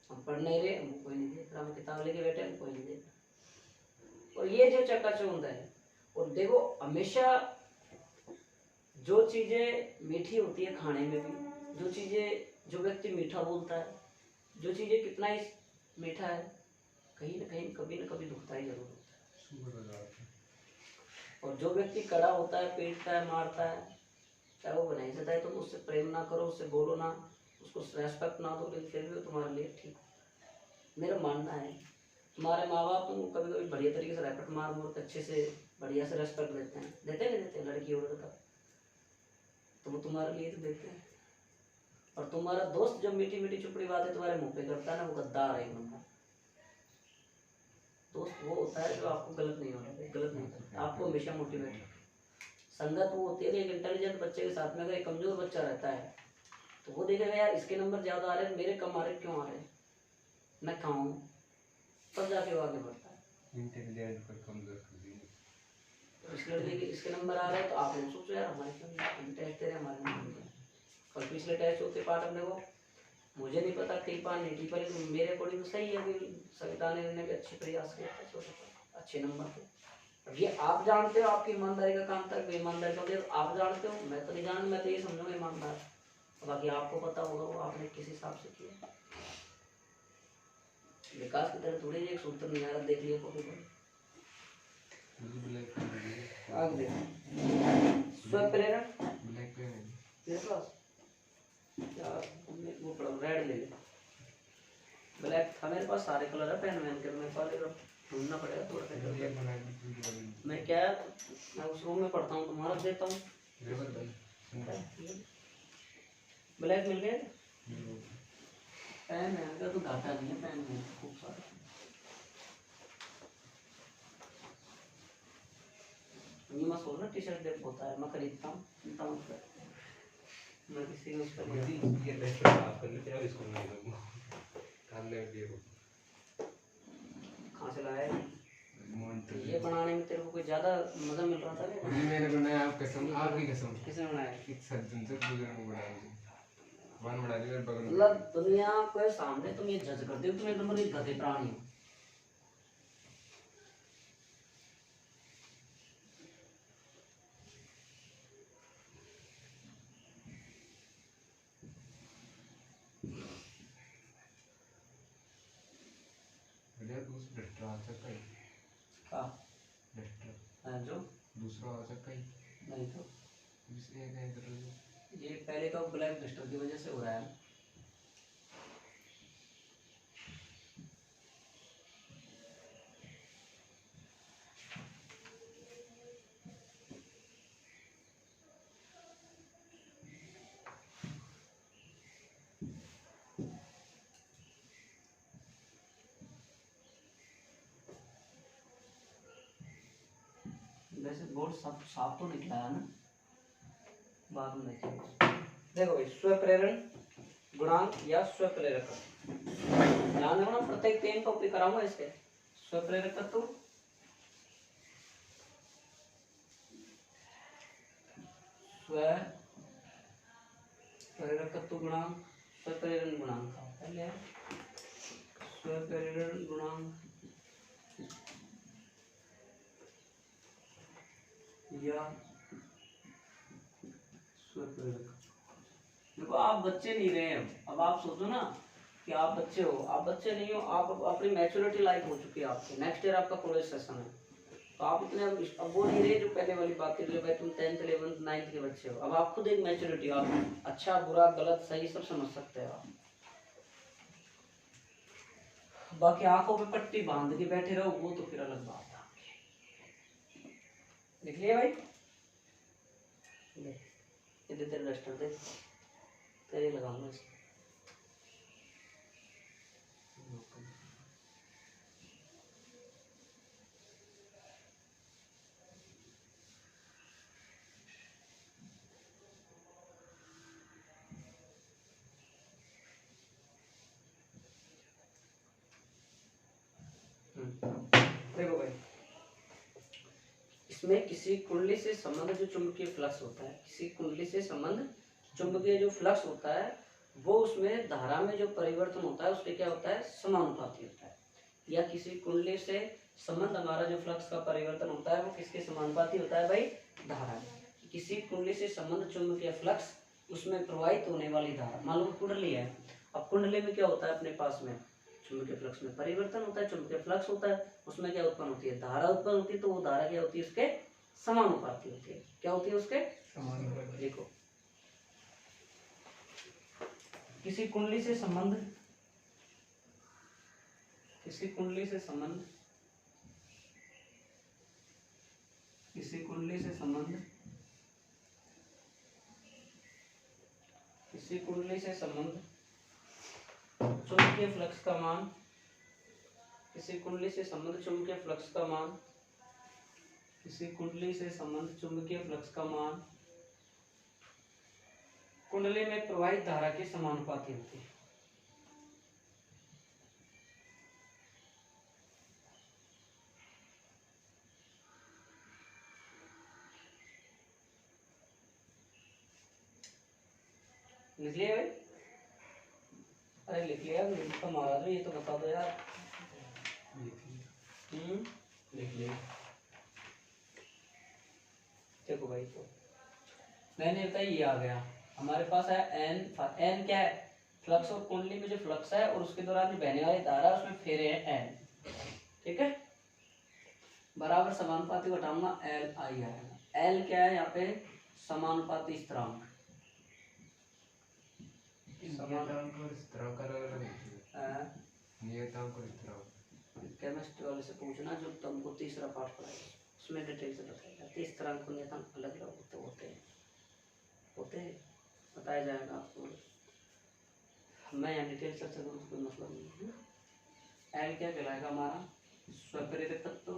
[SPEAKER 1] हम पढ़ नहीं रहे, हमको कोई नहीं देख रहा, हम किताब लेके बैठे, हमको कोई नहीं देख रहा। और ये जो चकाचौंध है, और देखो हमेशा जो चीजें मीठी होती है खाने में भी, जो चीजें, जो व्यक्ति मीठा बोलता है, जो चीजें कितना ही मीठा है, कहीं ना कहीं कभी ना कभी दुखता ही जरूर होता है। और जो व्यक्ति कड़ा होता है, पीटता है, मारता है, चाहे वो बनाई जाता है, तो उससे प्रेम ना करो, उससे बोलो ना, उसको रेस्पेक्ट ना दो, लेकिन फिर भी वो तुम्हारे लिए ठीक। मेरा मानना है तुम्हारे माँ बाप तुमको कभी कभी बढ़िया तरीके से रेस्पेक्ट मार मोर के अच्छे से बढ़िया से रेस्पेक्ट देते हैं, देते नहीं देते, लड़की और लड़का, तो वो तुम्हारे लिए तो देते हैं। और तुम्हारा दोस्त जब मीठी मीठी चुपड़ी बातें तुम्हारे मुंह पे करता है ना, वो गद्दार है एक नंबर। दोस्त वो होता है जो आपको गलत नहीं होना, गलत नहीं करता, आपको हमेशा मोटिवेट करता। संगत वो होती है, एक इंटेलिजेंट बच्चे के साथ में अगर एक कमजोर बच्चा रहता है, तो वो देखेगा यार इसके नंबर ज्यादा आ रहे हैं, मेरे कम आ रहे, क्यों आ रहे हैं, मैं खाऊं, तब जाके वो आगे बढ़ता है।
[SPEAKER 3] इंटेलिजेंस पर कमजोर कर दी।
[SPEAKER 1] तो इस लड़के के इसके नंबर आ रहे हैं तो आप लोग सोचो यार हमारे क्यों टेस्ट तेरे हमारे नंबर। कल पिछले टेस्ट होते पार्ट अपने को मुझे नहीं पता टिपा नहीं टिपा लेकिन मेरे अकॉर्डिंग तो सही है कि संविधान ने भी अच्छे प्रयास किए थे छोटे अच्छे नंबर थे। अब ये आप जानते हो आपकी ईमानदारी का काम था कि ईमानदारी का तो आप जानते हो मैं तो नहीं जानता मैं तो ये समझूंगा ईमानदार। बाकी आपको पता होगा वो आपने किस हिसाब से किया। विकास की तरह थोड़ी एक सूत्र नहीं आ रहा देख लिया कॉपी पर
[SPEAKER 3] ब्लैक पेन
[SPEAKER 1] आगे देखो स्वयं प्रेरक
[SPEAKER 3] ब्लैक पेन है।
[SPEAKER 1] तेरे पास यार वो पड़ा रेड ले ले ब्लैक था मेरे पास सारे कलर है पेन वैन के मेरे पास ढूंढना पड़ेगा थोड़ा सा
[SPEAKER 3] ये बना दी
[SPEAKER 1] मैं क्या मैं उस रूम में पढ़ता हूँ तुम्हारा देता हूँ ब्लैक मिल गया पेन है तो घाटा नहीं है पेन में खूब सारा ये मत सोचना टी शर्ट देख होता है मैं खरीदता हूँ मैं किसी को उसका नहीं
[SPEAKER 3] यदि ये लेटर आप कर लेते हैं इसको नहीं दूंगा काल ले दिए
[SPEAKER 1] कहाँ से लाया है?
[SPEAKER 3] मोंट
[SPEAKER 1] ये बनाने में तेरे को कोई ज्यादा मजा मिल रहा था क्या?
[SPEAKER 3] ये मैंने बनाया आप कसम आपकी कसम
[SPEAKER 1] किसने बनाया?
[SPEAKER 3] एक सज्जन से बुजुर्ग को बनाया वन बना दिया बगल में
[SPEAKER 1] मतलब दुनिया के सामने तुम ये जज करते हो तुम एकदम एक गधे प्राणी हो।
[SPEAKER 3] अरे दूसरा डस्टर आ सकता है
[SPEAKER 1] हाँ
[SPEAKER 3] डस्टर
[SPEAKER 1] है जो
[SPEAKER 3] दूसरा आ सकता है
[SPEAKER 1] नहीं तो
[SPEAKER 3] इसलिए क्या कर रहे हो
[SPEAKER 1] ये पहले का ब्लैक डस्टर की वजह से हो रहा है। वैसे बोर्ड साफ साफ तो निकला है ना बाद में देखेंगे। देखो भाई स्वप्रेरण गुणांक या स्वप्रेरक ध्यान रखना प्रत्येक 3 कॉपी कराऊंगा इसके स्वप्रेरक तत्व स्वप्रेरक तत्व गुणांक स्वप्रेरण गुणांक पहले स्वप्रेरण गुणांक या स्वप्रेरक। देखो आप बच्चे नहीं रहे अब आप सोचो ना कि आप बच्चे हो आप बच्चे नहीं हो आप अपनी मैच्योरिटी लाइफ हो चुकी है आपकी नेक्स्ट ईयर आपका कॉलेज सेशन है तो आप इतने अब वो नहीं रहे जो पहले वाली बात थी जो भाई तुम 10th 11th 9th के बच्चे हो। अब आप खुद एक मैच्योरिटी हो आप अच्छा बुरा गलत सही सब समझ सकते हो आप। बाकी आंखों पे पट्टी बांध के बैठे रहो वो तो फिर अलग बात है। लिख लिया भाई ये दे तेरे डस्टर दे तेरे लगाऊंगा इसको देखो भाई इसमें किसी कुंडली से संबंध जो चुंबकीय फ्लक्स होता है किसी कुंडली से संबंध चुंबकीय जो फ्लक्स होता है वो उसमें धारा में जो परिवर्तन होता है उसके क्या होता है समानुपाती होता है। या किसी कुंडली से संबंध हमारा जो फ्लक्स का परिवर्तन होता है वो किसके समानुपाती होता है भाई धारा में। किसी कुंडली से संबंध चुंबकीय फ्लक्स उसमें प्रवाहित होने वाली धारा मान लो कुंडली है अब कुंडली में क्या होता है अपने पास में चुंबकीय फ्लक्स में परिवर्तन होता है चुंबकीय फ्लक्स होता है उसमें क्या उत्पन्न होती है धारा उत्पन्न होती है तो वो धारा क्या होती है उसके समानुपाती होती है। क्या होती है उसके समानुपाती। देखो किसी कुंडली से संबंध किसी कुंडली से संबंध किसी कुंडली से संबंध किसी कुंडली से संबंध चुंबकीय फ्लक्स का मान किसी कुंडली से संबंध चुंबकीय फ्लक्स का मान किसी कुंडली से संबंध चुंबकीय फ्लक्स का मान कुंडली में प्रवाहित धारा के समानुपाती होती है। लिख लिया भाई? अरे लिख लिया, लिख तो मारा दो, ये तो बता दो यार।
[SPEAKER 3] लिख लिया।
[SPEAKER 1] देखो भाई, तो मैंने बताया ये आ गया हमारे पास है एन। एन क्या है? फ्लक्स और कुंडली में जो फ्लक्स है और उसके दौरान जो बहने वाली धारा है उसमें फेरे हैं एन। ठीक है, बराबर समानुपाती घटाऊंगा एल आई आएगा। एल क्या है यहाँ पे? समानुपाती स्थिरांक।
[SPEAKER 3] नियतांक और स्थिरांक अलग-अलग होते हैं। नियतांक और स्थिरांक।
[SPEAKER 1] केमिस्ट्री वाले से पूछना जो तुमको तीसरा पार्ट पढ़ाएगा, उसमें डिटेल से बताएगा। स्थिरांक और नियतांक अलग अलग होते हैं, बताया जाएगा आपको। मैं यहाँ डिटेल चर्चा करूँ कोई मतलब नहीं है। एल क्या कहलाएगा हमारा? स्वप्रेरक तत्व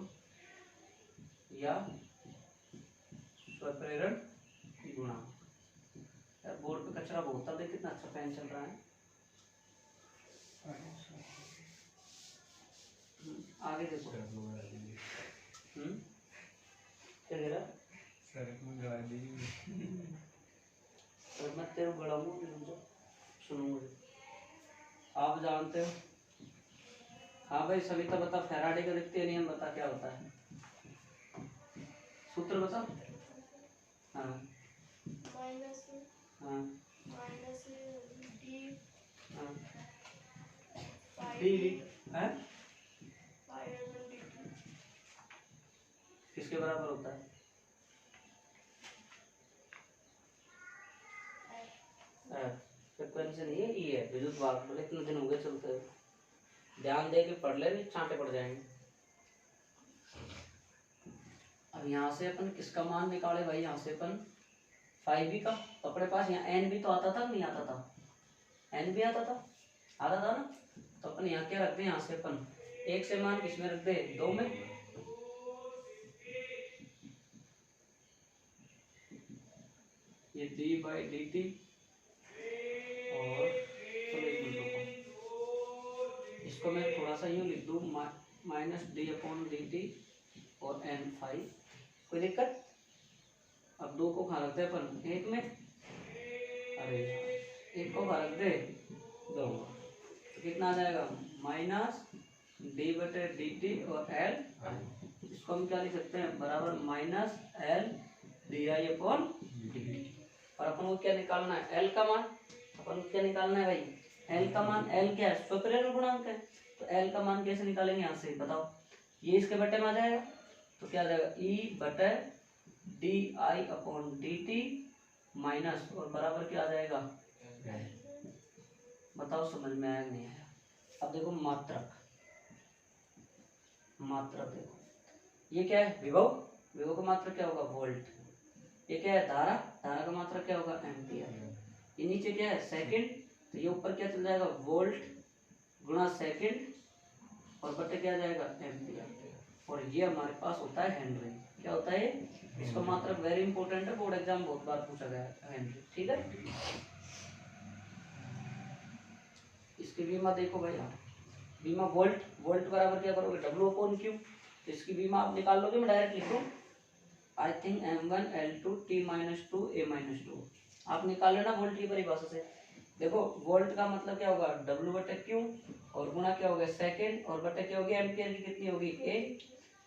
[SPEAKER 1] या स्वप्रेरण गुणांक। यार बोर्ड पे कचरा बहुत था, देख कितना अच्छा पेन चल रहा है। आगे देखो।
[SPEAKER 3] सरक मंगा दीजिए।
[SPEAKER 1] क्या कह रहा?
[SPEAKER 3] सरक मंगा दीजिए।
[SPEAKER 1] और मैं तेरे को गड़ाऊंगा, सुनूंगा। आप जानते हो? हाँ भाई सविता बता, फैराडे का द्वितीय नियम बता क्या होता है? सूत्र बता। हाँ
[SPEAKER 2] माइनस
[SPEAKER 1] हाँ
[SPEAKER 2] माइनस डी
[SPEAKER 1] हाँ।
[SPEAKER 2] पाई
[SPEAKER 1] डी है
[SPEAKER 2] पाई r1 dt
[SPEAKER 1] किसके बराबर होता है? फ्रिक्वेंसी नहीं है, ई है। विद्युत भाग बोले इतने दिन हो गए चलते हुए, ध्यान दे के पढ़ ले, नहीं छांटे पड़ जाएंगे। अब यहाँ से अपन किसका मान निकाले भाई? यहाँ से अपन फाइव बी का, तो अपने पास यहाँ एन भी तो आता था, नहीं आता था? एन भी आता था ना? तो अपन यहाँ क्या रखते हैं? यहाँ से अपन एक से मान किसमें रख दे? दो में। ये डी बाई डी टी और चलो एक मिनट रुको, इसको मैं थोड़ा सा यूँ लिख दूँ, minus D upon D T और एन फाइव। कोई दिक्कत? अब दो को कहाँ रख दे अपन? एक में। अरे एक को कहाँ रख दे? दो। तो कितना आ जाएगा? माइनस डी बटे डी टी और एल। इसको हम क्या लिख सकते हैं? बराबर minus L D I upon D T. और अपन को क्या निकालना है? एल का मान। अपन को क्या निकालना है भाई? एल का मान। एल क्या है? स्वप्रेरण गुणांक है। तो एल का मान कैसे निकालेंगे? यहाँ से बताओ। ये इसके बटे में आ जाएगा, तो क्या आ जाएगा? ई बटे D I upon D T minus, और बराबर क्या आ जाएगा? बताओ समझ में आया नहीं आया? अब देखो मात्रक, मात्रक देखो, ये क्या है? विभव। विभव का मात्रक क्या होगा? वोल्ट। ये क्या है? धारा। धारा का मात्रक क्या होगा? एम्पियर। ये नीचे क्या है? सेकंड। तो ये ऊपर क्या चल जाएगा? वोल्ट गुणा सेकंड और बटे क्या आ जाएगा? एम्पियर। और ये हमारे पास होता है हेनरी। क्या होता है? इसका मात्रक वेरी इंपॉर्टेंट है, बोर्ड एग्जाम बहुत बार पूछा गया है, हेनरी। ठीक है, इसकी बीमा देखो भाई, बीमा वोल्ट। वोल्ट बराबर क्या करोगे? W upon Q. तो इसकी बीमा आप निकाल लोगे, मैं डायरेक्ट लिखूं I think m1 l2 t-2 a-2 आप निकाल लेना वोल्ट की परिभाषा से। देखो वोल्ट का मतलब क्या होगा? W बटे क्यू और गुणा क्या होगा? सेकेंड और बटे क्या होगी? एम्पियर की कितनी होगी? a।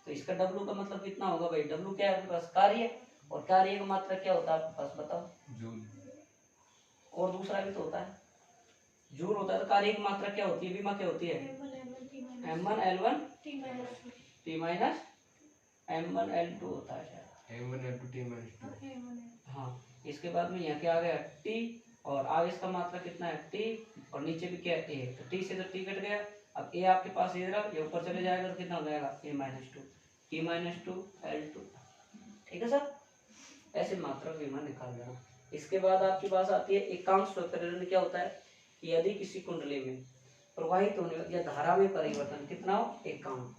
[SPEAKER 1] तो इसका W का मतलब कितना होगा भाई? W क्या है आपके पास? कार्य। और कार्य का मात्रक क्या होता है आपके पास? बताओ।
[SPEAKER 3] जूल।
[SPEAKER 1] और दूसरा भी तो होता है, जूल होता है। तो कार्य की मात्रा क्या होती है? बीमा क्या होती है? m1 l1 t minus m1 l2 होता है शायद।
[SPEAKER 3] m1 l2 t-2।
[SPEAKER 1] हाँ, इसके बाद में यहाँ क्या आ गया? t, और आगे इसका मात्रा कितना है? t, और नीचे भी क्या है? a। तो t से तो t कट गया। अब a आपके पास ये रहा, ये ऊपर चले जाएगा तो कितना हो जाएगा? a-2 t-2 l2। ठीक है सर, ऐसे मात्रा बीमा निकाल लेना। इसके बाद आपके पास आती है एकांक स्वप्रेरण। क्या होता है कि यदि किसी कुंडली में प्रवाहित होने या धारा में परिवर्तन कितना हो? एकांक।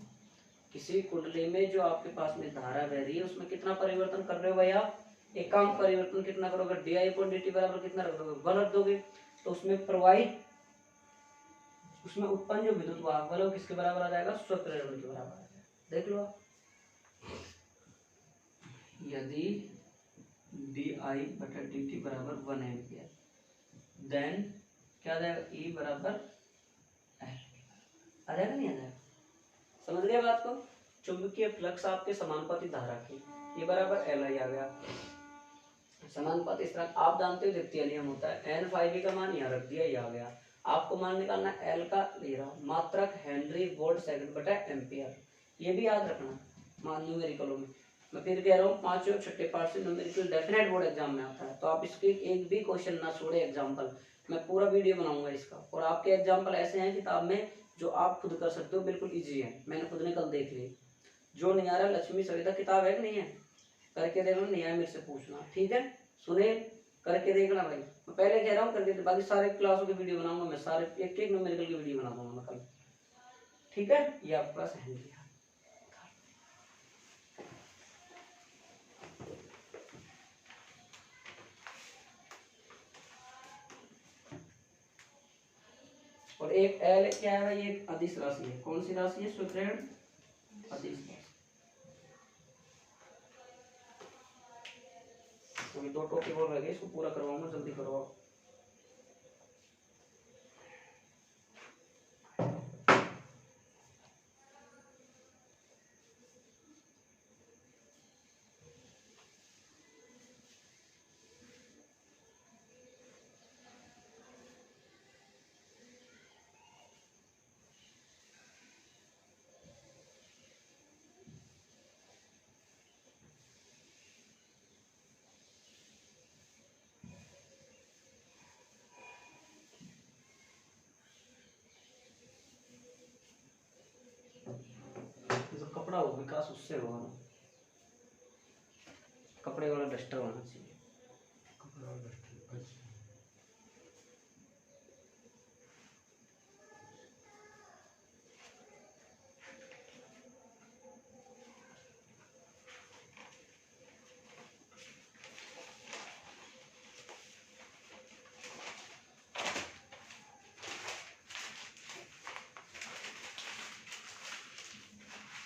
[SPEAKER 1] किसी कुंडली में जो आपके पास में धारा बह रही है उसमें कितना परिवर्तन कर रहे हो भाई आप? एकांक परिवर्तन कितना करोगे? D I upon D T बराबर कितना रख दोगे? 1 रख दोगे। तो उसमें प्रवाहित, उसमें उत्पन्न जो विद्युत वाहक बल है किसके बराबर आ जाएगा? स्वप्रेरण के बराबर आ जाएगा। देख लो, यदि डी आई बटा डी टी बराबर 1 एम्पियर, देन क्या आ जाएगा, ई बराबर एल। आ जाएगा नहीं आ जाएगा? समझ गए बात को? चुंबकीय फ्लक्स आपके समानुपाती धारा की, ये बराबर एल आई आ गया। समानुपाती स्थिरांक आप जानते हो द्वितीय नियम होता है, एन फाइव बी का मान यहाँ रख दिया, ये आ गया। आपको मान निकालना एल का ले रहा हूँ, मात्रक हेनरी वोल्ट सेकंड बटा एम्पियर, ये भी याद रखना मान न्यूमेरिकलों में। मैं फिर कह रहा हूँ 5वें और 6ठे पार्ट से न्यूमेरिकल डेफिनेट बोर्ड एग्जाम में आता है, तो आप इसके एक भी क्वेश्चन ना छोड़े एग्जाम्पल, मैं पूरा वीडियो बनाऊंगा इसका। और आपके एग्जाम्पल ऐसे हैं किताब में जो आप खुद कर सकते हो, बिल्कुल ईजी है, मैंने खुद ने कल देख ली। जो नहीं आ रहा, लक्ष्मी सविता किताब है कि नहीं है, करके देखना, नहीं है मेरे से पूछना, ठीक है? सुने, करके देखना भाई, मैं पहले कह रहा हूँ करके, बाकी सारे क्लासों की वीडियो बनाऊंगा मैं, सारे एक एक न्यूमेरिकल की वीडियो बना दूंगा मैं कल, ठीक है? ये आपके पास है नहीं। और एक एल क्या है भाई, ये अदिश राशि है, कौन सी राशि है? सूत्रहरण अदिश राशि। तो ये 2 टॉपिक और रह गए, इसको पूरा करवाऊंगा, जल्दी करवाओ। जो कपड़ा हो विकास उससे होगा ना, कपड़े वाला डस्टर होना चाहिए।
[SPEAKER 3] कपड़ा और डस्टर, अच्छा।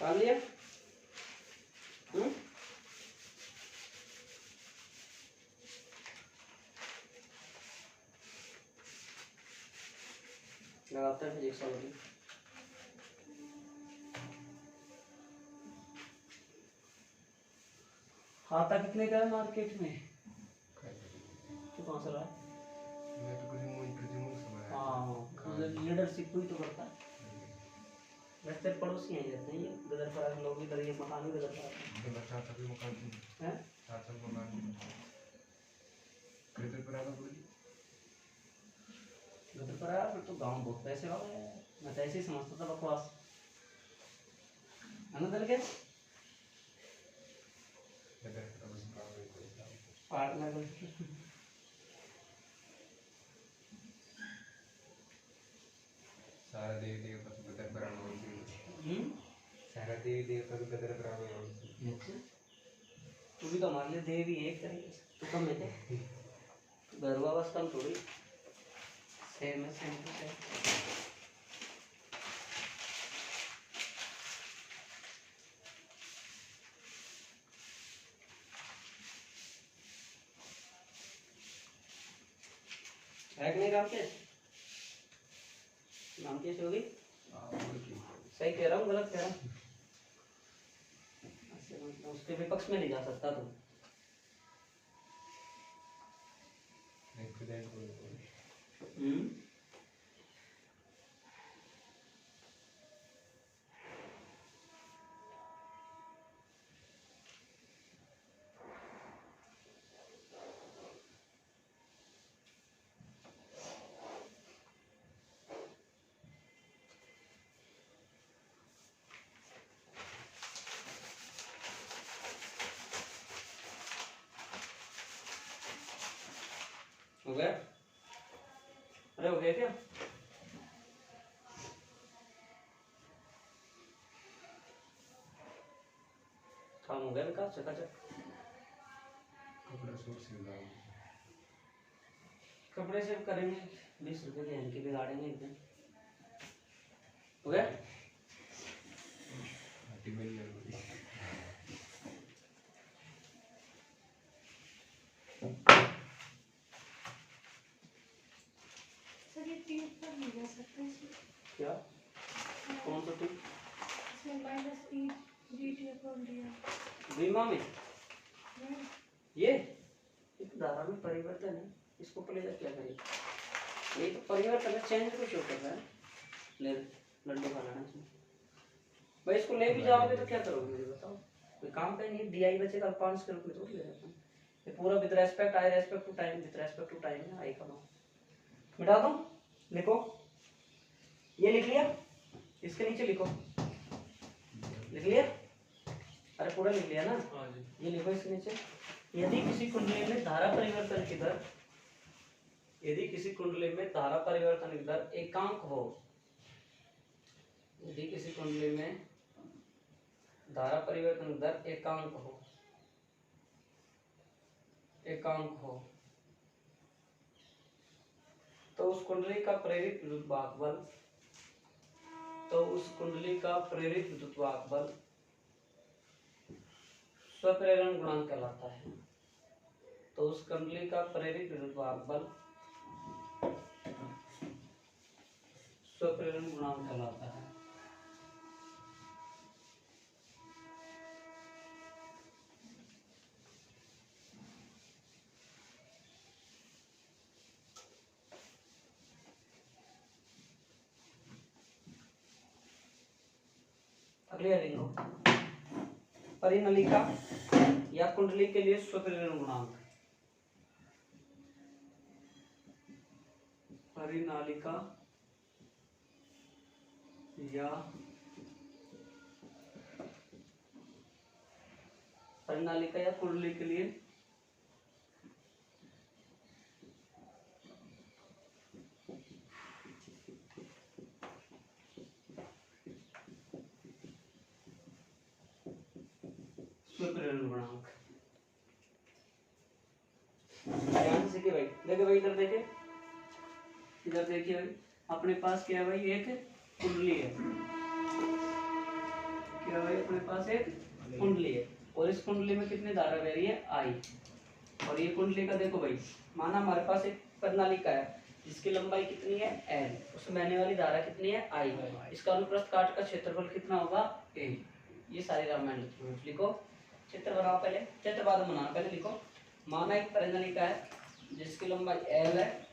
[SPEAKER 1] पाल लिया? लगातार फिजिक्स वाली। हाथा कितने का है मार्केट में? तू कहाँ से लाया?
[SPEAKER 3] मैं तो कुछ मॉनिटर जमून समझ
[SPEAKER 1] हाँ, लीडरशिप ही तो करता है। वैसे पड़ोसी यहीं रहते हैं, ये गदर फराग लोग भी, ये मकान भी गदर फराग है।
[SPEAKER 3] तो बच्चा सभी मकान
[SPEAKER 1] हैं?
[SPEAKER 3] चाचा मकान कितने पुराना बोली?
[SPEAKER 1] गदर फराग फिर तो गांव बहुत पैसे वाला है, मैं तो ऐसे ही समझता था बकवास, है ना दल के?
[SPEAKER 3] इधर अब इस काम में कोई काम
[SPEAKER 1] पार्टनर
[SPEAKER 3] सारा देवी देवता तो गदर पुराना होती है। सारा देवी देवता तो गदर पुराना होती है।
[SPEAKER 1] अच्छा, तू भी तो मान ले देवी एक तरीके से, तू कम है थे गरबा बस कम थोड़ी, सेम है, सेम टू सेम। है कि नहीं रामकेश? रामकेश होगी? सही कह रहा हूँ गलत कह रहा हूँ? उसके विपक्ष में नहीं जा सकता तू। हो गया? अरे हो गया क्या? काम हो गया विकास चकाचक?
[SPEAKER 3] कपड़ा सूट सिल रहा हूँ।
[SPEAKER 1] कपड़े से करेंगे 20 रुपए के इनके बिगाड़ेंगे एक दिन। हो गया?
[SPEAKER 3] हड्डी मिल जाएगी।
[SPEAKER 2] dt upon dr
[SPEAKER 1] बीमा में ये एक धारा में परिवर्तन है, इसको पहले जब क्या करें, ये तो परिवर्तन है, चेंज को शो कर रहा है। ले लड्डू खा लेना इसमें भाई, इसको ले भी जाओगे तो क्या करोगे मुझे बताओ, कोई काम का नहीं, डी आई बचेगा अल्पांश के रूप में थोड़ी ले जाता हूँ, ये पूरा with respect I respect to time, with respect to time है, आई का मान मिटा दो, लिखो, ये लिख लिया, इसके नीचे लिखो, लिख लिया, अरे पूरा लिख लिया ना,
[SPEAKER 3] हाँ जी।
[SPEAKER 1] ये लिखो इसके नीचे, यदि किसी कुंडली में धारा परिवर्तन की दर, यदि किसी कुंडली में धारा परिवर्तन की दर एकांक हो, यदि किसी कुंडली में धारा परिवर्तन की दर एकांक हो, एकांक हो, तो उस कुंडली का प्रेरित विद्युत बल, तो उस कुंडली का प्रेरित विद्युत बल स्वप्रेरण गुणांक कहलाता है, तो उस कुंडली का प्रेरित विद्युत बल स्वप्रेरण गुणांक कहलाता है। अगली हेडिंग हो, परिनलिका या कुंडली के लिए स्वप्रेरण गुणांक, परिनालिका या परिनालिका या कुंडली के लिए स्वप्रेरण गुणांक, ध्यान से देखिए भाई, देखिए भाई इधर देखिए, इधर देखिए भाई, अपने पास क्या है भाई, एक कुंडली है, क्या भाई अपने पास एक कुंडली है, और इस कुंडली में कितनी धारा बह रही है, आई, और ये कुंडली का देखो भाई, माना हमारे पास एक परिनालिका है जिसकी लंबाई कितनी है, एल, उसमें बहने वाली धारा कितनी है, आई, इसका अनुप्रस्थ काट का क्षेत्रफल कितना होगा, ए, ये सारी रामायण लिखो, चित्र बनाओ, पहले चित्र बाद में बनाना, पहले लिखो, माना एक परिनालिका है जिसकी लंबाई एल है,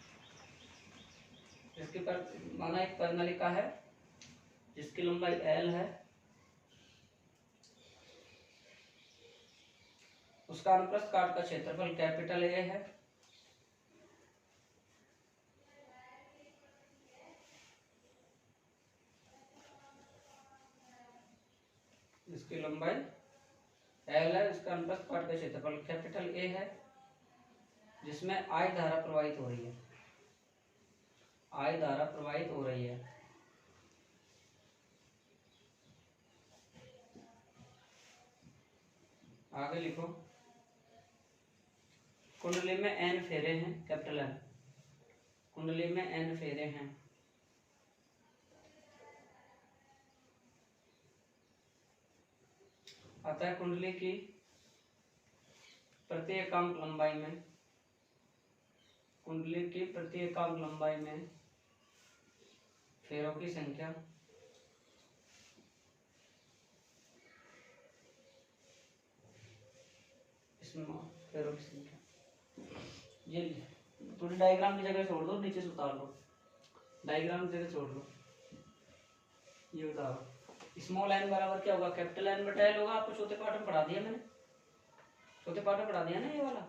[SPEAKER 1] इसके पर माना एक परिनालिका है जिसकी लंबाई एल है, उसका अनुप्रस्थ काट का क्षेत्रफल कैपिटल ए है, इसकी लंबाई एल है, इसका अनुप्रस्थ काट का क्षेत्रफल कैपिटल ए है, जिसमें आई धारा प्रवाहित हो रही है, आई धारा प्रवाहित हो रही है, आगे लिखो, कुंडली में एन फेरे हैं, कैपिटल एन, कुंडली में एन फेरे हैं, अतः कुंडली की प्रति एकांक लंबाई में, कुंडली की प्रति एकांक लंबाई में फेरों की संख्या इसमें फेरों की संख्या, ये थोड़ी डायग्राम की जगह छोड़ दो, नीचे से उतार लो, डायग्राम की जगह छोड़ लो, ये उतारो, स्मॉल एन बराबर क्या होगा, कैपिटल एन बटा एल होगा, आपको चौथे पाठ में पढ़ा दिया मैंने, चौथे पाठ में पढ़ा दिया ना ये वाला,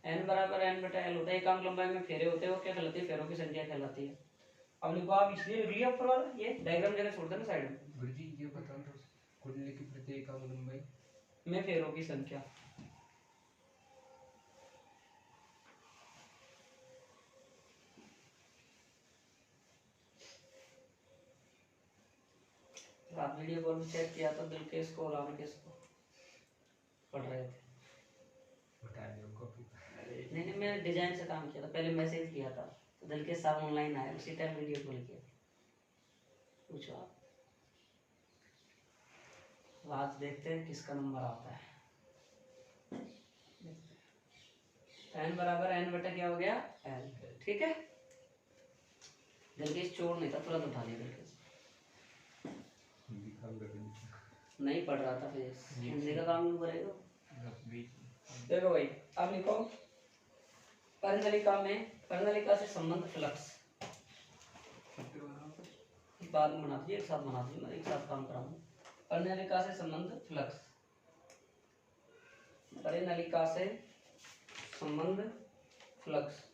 [SPEAKER 1] एन बराबर एन बटा एल होता है, एकांक लंबाई में फेरे होते हैं, वो क्या कहलाती है, फेरों की संख्या कहलाती है। अब लिखो, आप इसलिए लिख लिया ऊपर वाला, ये डायग्राम जगह छोड़ देना साइड में,
[SPEAKER 3] गुरुजी ये बता दो, कुंडली की प्रति एकांक लंबाई
[SPEAKER 1] में फेरों की संख्या, आप वीडियो कॉल में चेक किया तो दिल के इसको और राम के इसको पढ़ रहे थे,
[SPEAKER 3] बता दो कॉपी।
[SPEAKER 1] नहीं नहीं, मैं डिजाइन से काम किया था, पहले मैसेज किया था तो दिल के साहब ऑनलाइन आए, उसी टाइम वीडियो कॉल किया, पूछो आप, आज देखते हैं किसका नंबर आता है, एन बराबर एन बटा क्या हो गया, एल, ठीक है, दिल के छोड़ नहीं था, तुरंत उठा लिया दिल के, नहीं पढ़ रहा था फिजिक्स, हिंदी का काम क्यों करेगा।
[SPEAKER 3] बीच
[SPEAKER 1] देखो भाई अब लिखो परिनलिका में परिनलिका से संबंध फ्लक्स, बाद में बना दीजिए, एक साथ बना दीजिए, मैं एक साथ काम कराऊंगा। परिनलिका से संबंध फ्लक्स, परिनलिका से संबंध फ्लक्स,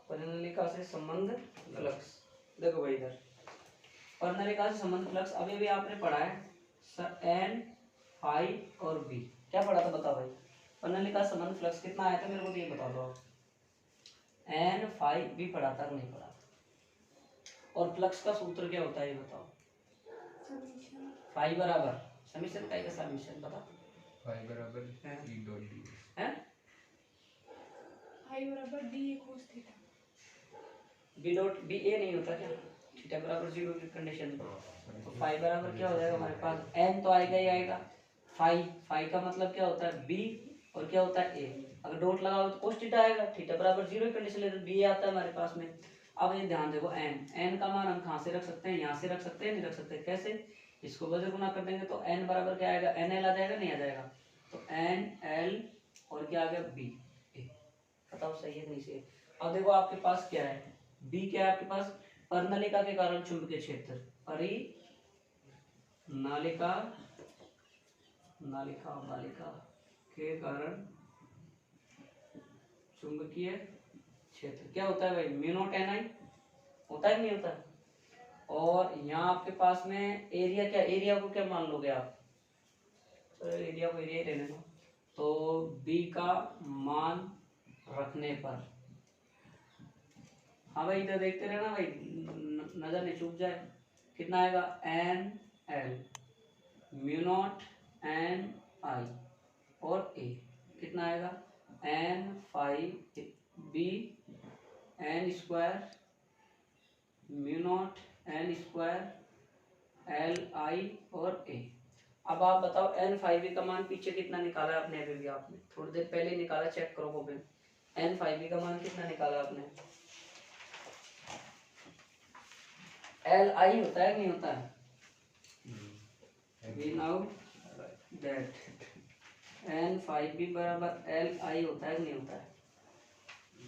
[SPEAKER 1] परिनलिका से संबंध फ्लक्स। देखो भाई इधर परिनलिका से संबंध फ्लक्स अभी भी आपने पढ़ा है सर एन फाई और बी, क्या पढ़ा था बताओ भाई। परिनलिका से संबंध फ्लक्स कितना आया था मेरे को तो ये बता दो आप। एन फाई बी पढ़ा था कि नहीं पढ़ा, और फ्लक्स का सूत्र क्या होता है ये बताओ।
[SPEAKER 2] समीशन
[SPEAKER 1] फाई बराबर समीशन का क्या समीशन बता
[SPEAKER 3] फाई बराबर ई डॉट डी
[SPEAKER 1] है,
[SPEAKER 2] आई बराबर D cos theta.
[SPEAKER 1] B dot B A नहीं होता क्या, थीटा बराबर 0 की कंडीशन में, तो फाई बराबर क्या हो जाएगा हमारे पास, एन तो आएगा ही आएगा, फाई फाई का मतलब क्या होता है बी और क्या होता है ए, अगर डॉट लगाओ तो कोस थीटा आएगा, थीटा बराबर 0 की कंडीशन ले तो बी आता है हमारे पास में। अब ये ध्यान देखो एन एन का मान हम कहाँ से रख सकते हैं, यहाँ से रख सकते हैं, नहीं रख सकते, कैसे, इसको वजह गुना कर देंगे तो एन बराबर क्या आएगा, एन एल आ जाएगा नहीं आ जाएगा, तो एन एल और क्या आ गया बी ए, बताओ सही है कि नहीं सही है। अब देखो आपके पास क्या है, बी क्या है आपके पास, परिनलिका के कारण चुंबकीय क्षेत्र, परिनालिका नालिका बालिका के कारण चुंबकीय क्षेत्र क्या होता है भाई, म्यू नॉट एन आई होता है कि नहीं होता है। और यहाँ आपके पास में एरिया क्या, एरिया को क्या मान लोगे आप, तो एरिया को एरिया ही रहने दो, तो बी का मान रखने पर, हाँ भाई इधर देखते रहना भाई नजर नहीं चूक जाए, कितना आएगा N L mu naught N I और ए, कितना आएगा N five B N square mu naught N square L I और ए। अब आप बताओ एन फाइव बी का मान पीछे कितना निकाला है आपने, अभी भी आपने थोड़ी देर पहले निकाला, चेक करो वो भी, एन फाइव बी का मान कितना निकाला आपने, एल आई होता है कि नहीं होता है, we know that N five B बराबर एल आई होता है कि नहीं होता है।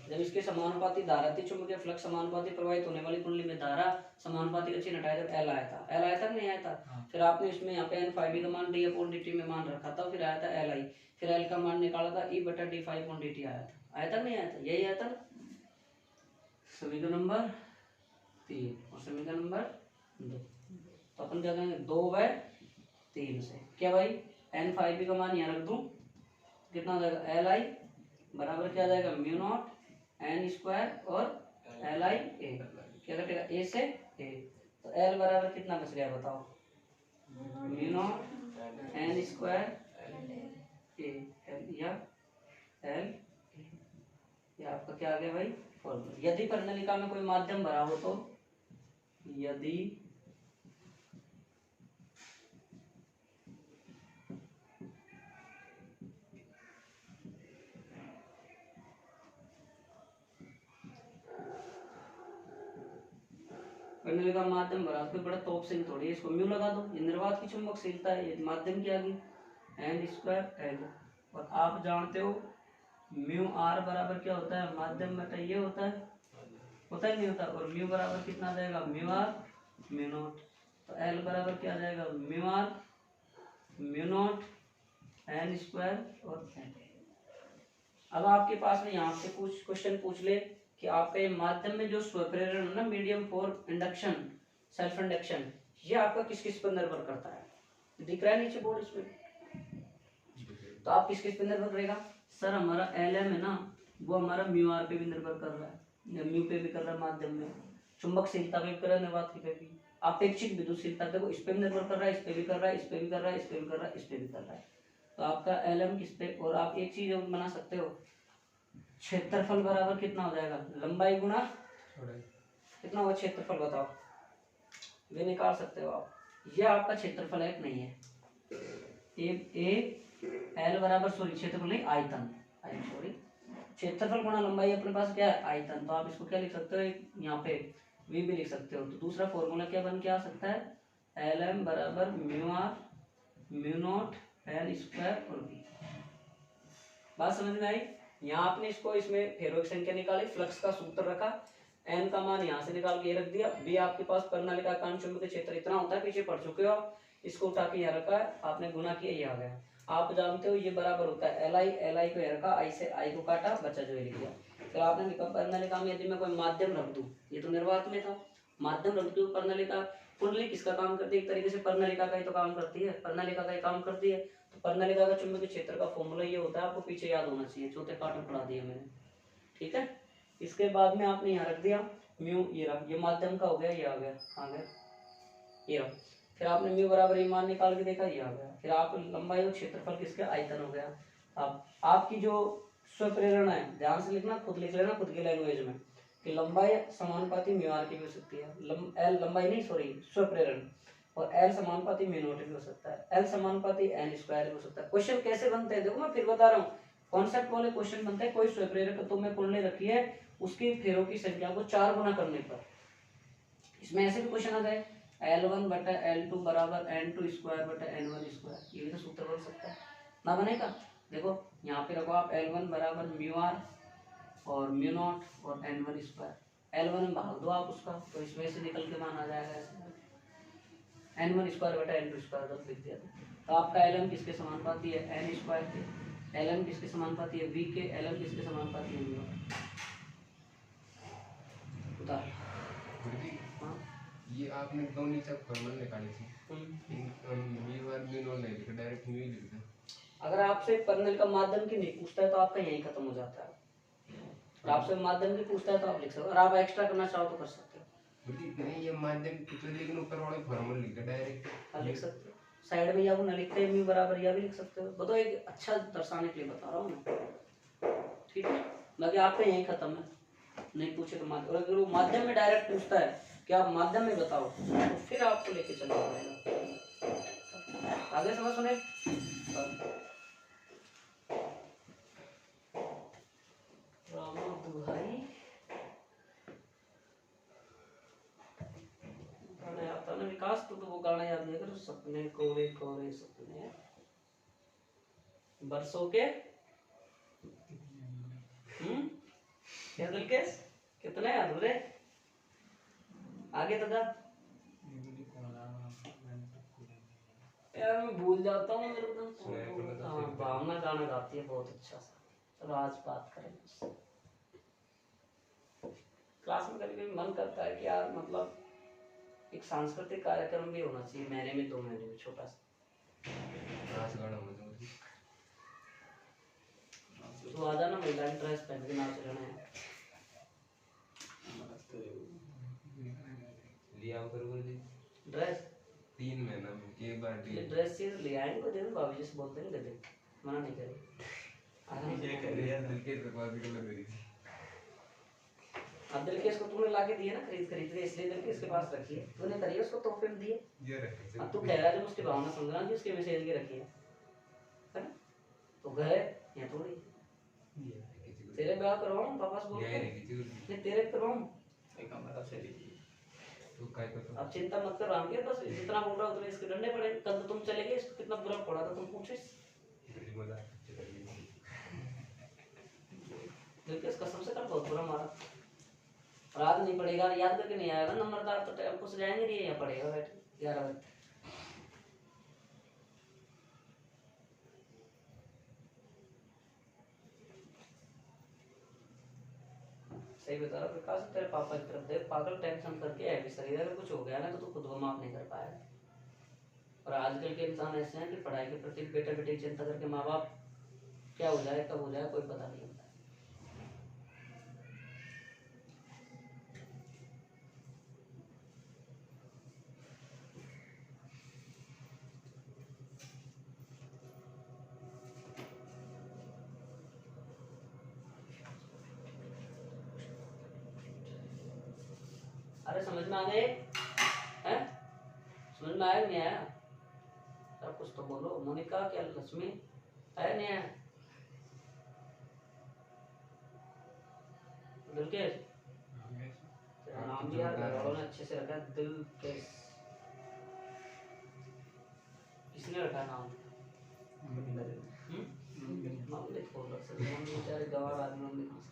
[SPEAKER 1] जब इसके समानुपाती धारा थी चुंबकीय फ्लक्स समानुपाती प्रवाहित होने वाली कुंडली में धारा समानुपाती का चिन्ह हटाया, जब एल आया था, एल आया था कि नहीं आया था, फिर आपने इसमें यहाँ पे एन फाइव बी का मान डी अपॉन डी टी में मान रखा था, फिर आया था एल आई, फिर एल का मान निकाला था ई बटा D five upon D T आया था कि नहीं आया था, यही आया था ना। समीकरण नंबर 3 और समीकरण नंबर 2, तो अपन क्या करेंगे 2 व 3 से, क्या भाई एन फाइव बी का मान यहाँ रख दूं, कितना हो जाएगा एल आई बराबर क्या आ जाएगा म्यू नॉट एन स्क्वायर और एल आई ए, क्या कटेगा ए से ए, तो एल बराबर कितना बच गया बताओ, mu naught N square A L या एल, ये आपका क्या आ गया भाई फॉर्मूला। यदि परिनलिका में कोई माध्यम भरा हो तो, यदि परिनलिका माध्यम भरा, कोई बड़ा तोप से थोड़ी है, इसको म्यू लगा दो, ये निर्वात की चुंबकशीलता है, ये माध्यम की आ गई एन स्क्वायर एल, और आप जानते हो म्यू आर बराबर क्या होता है, माध्यम बटा ये होता है नहीं होता, और म्यू बराबर कितना आ जाएगा म्यू आर म्यू नॉट, तो एल बराबर क्या आ जाएगा mu R mu naught N square और एन। अब आपके पास में यहाँ से कुछ क्वेश्चन पूछ ले कि आपका ये माध्यम में जो स्वप्रेरण है ना, medium for induction self induction, ये आपका किस किस पर निर्भर करता है, दिख रहा है नीचे बोर्ड इसमें, तो आप किस किस पर निर्भर करेगा, सर हमारा एल एम है ना वो हमारा म्यू आर पे भी निर्भर कर रहा है, या म्यू पे भी कर रहा है माध्यम में, चुंबकशीलता पे भी कर रहा है, निर्वात पे भी, अपेक्षित विद्युतशीलता देखो इस पे भी निर्भर कर रहा है, इस पे भी कर रहा है, इस पे भी कर रहा है, इस पे भी कर रहा है, इस पे भी कर रहा है, तो आपका एल एम किस पे, और आप एक चीज और बना सकते हो, क्षेत्रफल बराबर कितना हो जाएगा लंबाई गुना कितना होगा क्षेत्रफल, बताओ वे निकाल सकते हो आप, ये आपका क्षेत्रफल है कि नहीं है, ए एल बराबर सॉरी क्षेत्रफल नहीं आयतन, आई सॉरी क्षेत्रफल गुणा लंबाई अपने पास क्या है आयतन, तो आप इसको क्या लिख सकते हो यहाँ पे वी भी लिख सकते हो। तो दूसरा फॉर्मूला क्या बन के आ सकता है, एल एम बराबर mu R mu naught N square और वी। बात समझ में आई। यहाँ आपने इसको इसमें फेरों की संख्या निकाली, फ्लक्स का सूत्र रखा, एन का मान यहाँ से निकाल के रख दिया, बी आपके पास प्रणालिका का चुंबकीय क्षेत्र इतना होता है, पीछे पढ़ चुके हो आप, इसको उठा के यहाँ रखा है, आपने गुना किया, ये आ गया। आप जानते हो ये बराबर होता है एल आई को यहाँ रखा, आई से आई को काटा, बचा जो लिख दिया। फिर आपने लिखा प्रणालिका में यदि मैं कोई माध्यम रख दूं, ये तो निर्वात में था, माध्यम रख दूं, प्रणालिका कुंडली किसका काम करती है, एक तरीके से प्रणालिका का ही तो काम करती है, प्रणालिका का ही काम करती है। तो प्रणालिका का चुंबकीय क्षेत्र का फॉर्मूला ये होता है, आपको पीछे याद होना चाहिए, चौथे पाठ में पढ़ा दिया मैंने, ठीक है। इसके बाद में आपने यहाँ रख दिया म्यू, ये रहा, ये माध्यम का हो गया, ये आ गया, आ गया ये रहा। फिर आपने म्यू बराबर ये मान निकाल के देखा, ये आ गया। फिर आप लंबाई और क्षेत्रफल किसके, आयतन हो गया। अब आपकी जो स्वप्रेरणा है, ध्यान से लिखना, खुद लिख लेना खुद की लैंग्वेज में, कि लंबाई समानुपाती म्यू आर की भी हो सकती है, एल लंबाई नहीं सॉरी स्वप्रेरण, और एल समानुपाती म्यू नॉट भी हो सकता है, एल समानुपाती एन स्क्वायर भी हो सकता है। क्वेश्चन कैसे बनते हैं देखो, मैं फिर बता रहा हूँ, कॉन्सेप्ट वाले क्वेश्चन बनते हैं। कोई स्वप्रेरक तो मैं कुंडली रखी है, उसकी फेरों की संख्या को 4 गुना करने पर, इसमें ऐसे भी क्वेश्चन आ जाए L1 बटा L2 बराबर N2 स्क्वायर बटा N1 स्क्वायर, ये भी तो सूत्र बन सकता है ना, बनेगा। देखो यहाँ पे रखो आप L1 बराबर म्यू आर और म्यू नॉट और N1 स्क्वायर, L1 में भाग दो आप उसका, तो इसमें से निकल के मान आ जाएगा ऐसे, N1 स्क्वायर बटा N2 स्क्वायर जब लिख दिया तो आपका Lm किसके समानुपाती है, N स्क्वायर के, Lm किसके समानुपाती है, V के, Lm किसके समानुपाती है, म्यू। उतार। हाँ
[SPEAKER 3] ये आपने दोनों तक फॉर्मूला निकाले थे, म्यू आर म्यू नॉट नहीं लिखा, डायरेक्ट म्यू लिख दिया।
[SPEAKER 1] अगर आपसे प्रणाली का माध्यम की नहीं पूछता है तो आपका यही खत्म हो जाता है, और आपसे माध्यम की पूछता है तो आप लिख सकते हो, और आप एक्स्ट्रा करना चाहो तो कर सकते हो।
[SPEAKER 3] नहीं ये माध्यम कुछ, लेकिन ऊपर वाले फॉर्मूला लिख दिया डायरेक्ट,
[SPEAKER 1] आप लिख सकते हो, साइड में या वो न लिखते म्यू बराबर या भी लिख सकते हो, बताओ एक अच्छा दर्शाने के लिए बता रहा हूँ मैं, ठीक है। बाकी आपका यही खत्म है, नहीं पूछे तो माध्यम, और अगर वो माध्यम में डायरेक्ट पूछता है कि आप माध्यम में बताओ, तो फिर आपको लेके चलना पड़ेगा। आगे समझ सुने। भाई गाना याद था ना विकास, तो वो गाना याद नहीं करो, सपने कोरे कोरे सपने बरसों के, क्या दिल के कितने अधूरे, आगे तो जा यार, मैं भूल जाता हूँ मेरे को। हाँ भावना गाना गाती है बहुत अच्छा सा, चलो आज बात करेंगे उससे। क्लास में कभी कभी मन करता है कि यार मतलब एक सांस्कृतिक कार्यक्रम भी होना चाहिए, महीने में 2 महीने में छोटा सा।
[SPEAKER 3] नाच गाना हो जाए
[SPEAKER 1] तो आ जाना, महिलाएं ड्रेस पहन के नाच रहे हैं,
[SPEAKER 3] लिया करोगे जी
[SPEAKER 1] ड्रेस
[SPEAKER 3] 3 महीना में एक बार
[SPEAKER 1] ये ड्रेस ये ले आएंगे को दे दो, भाभी जी से बोलते नहीं दे, मना नहीं करें।
[SPEAKER 3] ये कर रही है, दिल के बकवास भी कर रही थी।
[SPEAKER 1] अब दिल के इसको तुमने लाके दिए ना, खरीद खरीद के, इसलिए दिल के इसके पास रखी है, तूने करी है उसको तोहफे में दिए।
[SPEAKER 3] ये रखे
[SPEAKER 1] अब तू कह रहा है जब उसकी भावना समझना कि उसके मैसेज के रखी है ना, तो घर या थोड़ी तेरे ब्याह करवाऊं पापा से बोल के, तेरे करवाऊं एक हमारा से लीजिए
[SPEAKER 3] तो काय को तो
[SPEAKER 1] अब चिंता मत कर राम के, बस जितना बोल रहा उतने इसके डंडे पड़े। कल तो तुम चले गए, इसको कितना बुरा पड़ा था तुम पूछे, दिल के इसका सबसे कम बहुत बुरा मारा, और आज नहीं पड़ेगा, याद करके नहीं आएगा नंबरदार, तो टेम्पो से जाएंगे नहीं, यहाँ पड़ेगा बैठे 11 बजे। सही बता रहा विकास, तेरे पापा की तरफ देख, पागल टेंशन करके है भी शरीर, अगर कुछ हो गया ना तो तू खुद को माफ नहीं कर पाएगा। और आजकल के इंसान ऐसे हैं कि पढ़ाई के प्रति बेटा बेटी की चिंता करके माँ बाप क्या हो जाए कब हो जाए कोई पता नहीं होता। अरे समझ में आ गए हैं, समझ में आया नहीं आया, सब कुछ तो बोलो। मोनिका क्या लक्ष्मी आया नहीं आया, दिलकेश तेरा नाम भी यार घर वालों ने अच्छे से रखा है, दिल केस। किसने रखा नाम? मम्मी को रख सकते हैं, मम्मी बेचारे गवार आदमी, मम्मी कहाँ से?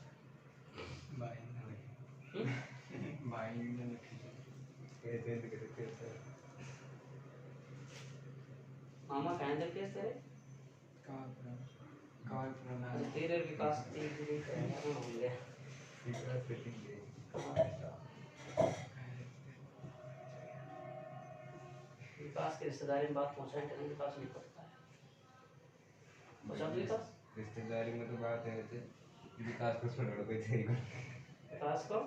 [SPEAKER 1] मामा कहाँ थे केस तेरे? अरे तेरे विकास धीरे हो गया। विकास के रिश्तेदारी में बात पहुंचाए कि नहीं, विकास नहीं पता है। पहुंचा दो विकास।
[SPEAKER 3] रिश्तेदारी में तो बात है थे, विकास को छोड़ कोई थे।
[SPEAKER 1] विकास को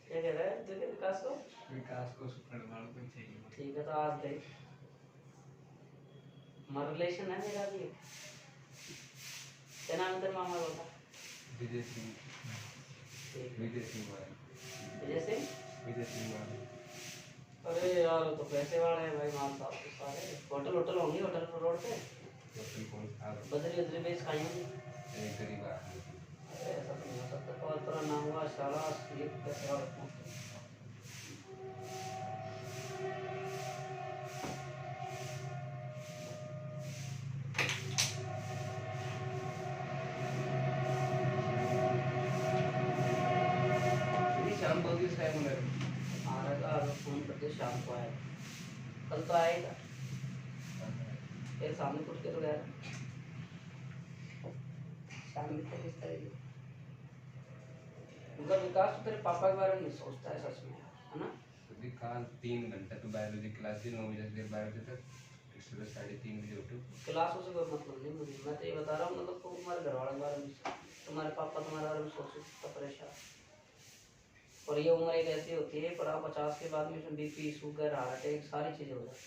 [SPEAKER 1] क्या कह रहा है? देखिए विकास को
[SPEAKER 3] सुपड़ वालों कोई चाहिए।
[SPEAKER 1] ठीक है, तो आज देख हमारा रिलेशन है मेरा भी। क्या नाम है तेरे मामा का?
[SPEAKER 3] विजय सिंह। विजय सिंह।
[SPEAKER 1] विजय सिंह। अरे यार तो पैसे वाले हैं भाई, माल साहब के सारे। होटल होटल होंगी, होटल पर रोड पे बदरी बदरी बेच खाई होंगी।
[SPEAKER 3] गरीब आदमी।
[SPEAKER 1] अरे ऐसा तो नहीं हो सकता, कॉल पर ना हुआ साला ये पैसे वाले फोन।
[SPEAKER 3] शाम 2 दिन है मुझे
[SPEAKER 1] आ रहा था, फोन करके शाम को आएगा, कल तो आएगा। एक सामने कुछ के तो गया शाम में तो किस तरह उनका विकास तो तेरे पापा के बारे में नहीं सोचता है सच में, है ना?
[SPEAKER 3] विकास 3 घंटा तो बायोलॉजी क्लास थी, 9 बजे से 12 बजे तक, सुबह 3:30 बजे उठो।
[SPEAKER 1] क्लासों से कोई मतलब नहीं मुझे, मैं तो ये बता रहा हूँ मतलब तो तुम्हारे घर वालों के बारे में, तुम्हारे पापा तुम्हारे बारे में सोच सकता परेशान। और ये उम्र एक ऐसी होती है, पढ़ा 50 के बाद में बीपी शुगर हार्ट अटैक सारी चीज़ें हो जाती।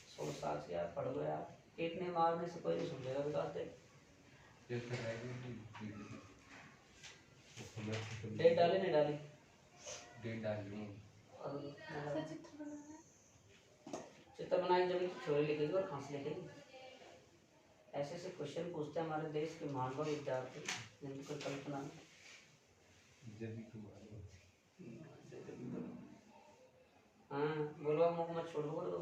[SPEAKER 1] 100 साल से यार पढ़ लो यार, पीटने मारने से कोई नहीं समझेगा विकास। डेट डाली नहीं डाली?
[SPEAKER 3] डेट डाल दूँ।
[SPEAKER 1] चित्र बनाए जब छोरी लिखेगी और खांसी लिखेगी। ऐसे ऐसे क्वेश्चन पूछते हैं हमारे देश के महान विद्यार्थी जिनको कल्पना नहीं। हाँ बोलो, मुझे मत छोड़ बोल दो।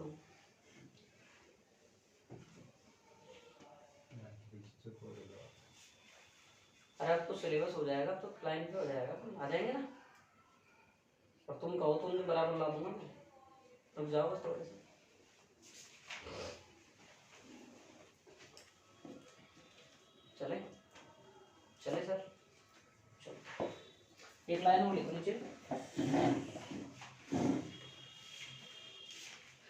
[SPEAKER 1] अरे अब तो सिलेबस हो जाएगा, तो लाइन पे हो जाएगा, तुम आ जाएंगे ना। और तुम कहो तो मुझे बराबर ला दूंगा मैं, तुम जाओ बस थोड़े से। चले चले सर, चलो एक लाइन और लिखो नीचे।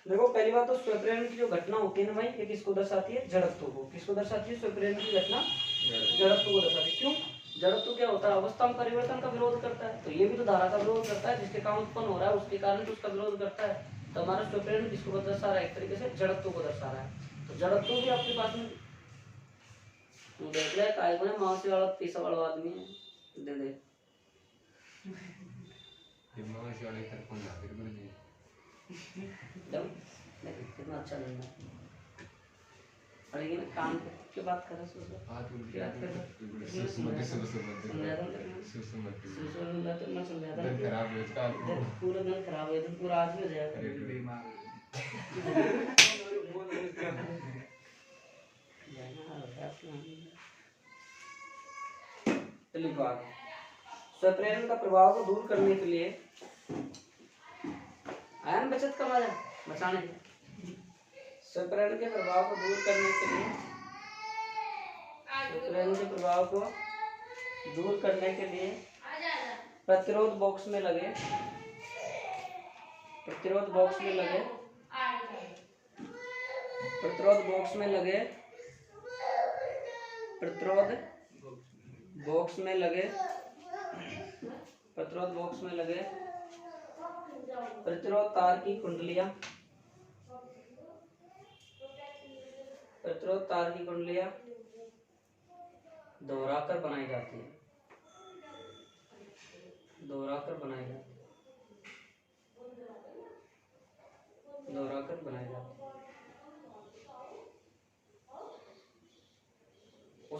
[SPEAKER 1] देखो पहली बात तो स्वप्रेरण की जो घटना होती है ना भाई, ये किसको दर्शाती है? जड़त्व को। किसको दर्शाती है? स्वप्रेरण की घटना जड़त्व को दर्शाती है। क्यों? जड़त्व क्या होता है? अवस्था में परिवर्तन का विरोध करता है, तो ये भी तो धारा का विरोध करता है, जिसके कारण उत्पन्न हो रहा है उसके कारण तो उसका विरोध करता है। तो हमारा स्वप्रेरण किसको दर्शा रहा है? एक तरीके से जड़त्व को दर्शा रहा है। तो जड़त्व भी आपके पास में देख लिया, काय को माउसी वाला पैसा वाला आदमी है, दे दे
[SPEAKER 3] माउसी वाले तरफ कौन ना फिर गुरुजी
[SPEAKER 1] कितना अच्छा नहीं है। और लेकिन काम की बात कर रहे हैं,
[SPEAKER 3] बात उनकी
[SPEAKER 1] क्या कर रहे हैं?
[SPEAKER 3] सुसुमति खराब है उसका
[SPEAKER 1] पूरा दिन खराब हो जाता, पूरा आज भी हो जाएगा
[SPEAKER 3] बीमार।
[SPEAKER 1] स्वप्रेरण का प्रभाव को दूर करने के लिए आयन बचत का मजा बचाने के, स्वप्रेरण के प्रभाव को दूर करने के लिए, स्वप्रेरण के प्रभाव को दूर करने के लिए प्रतिरोध बॉक्स में लगे, प्रतिरोध बॉक्स में लगे, प्रतिरोध बॉक्स में लगे, प्रतिरोध बॉक्स में लगे, प्रतिरोध बॉक्स में लगे प्रतिरोध तार की कुंडलियां, प्रतिरोध तार की कुंडलियां दोहराकर बनाई जाती है, दोहराकर बनाई जाती है, दोहराकर बनाई जाती है।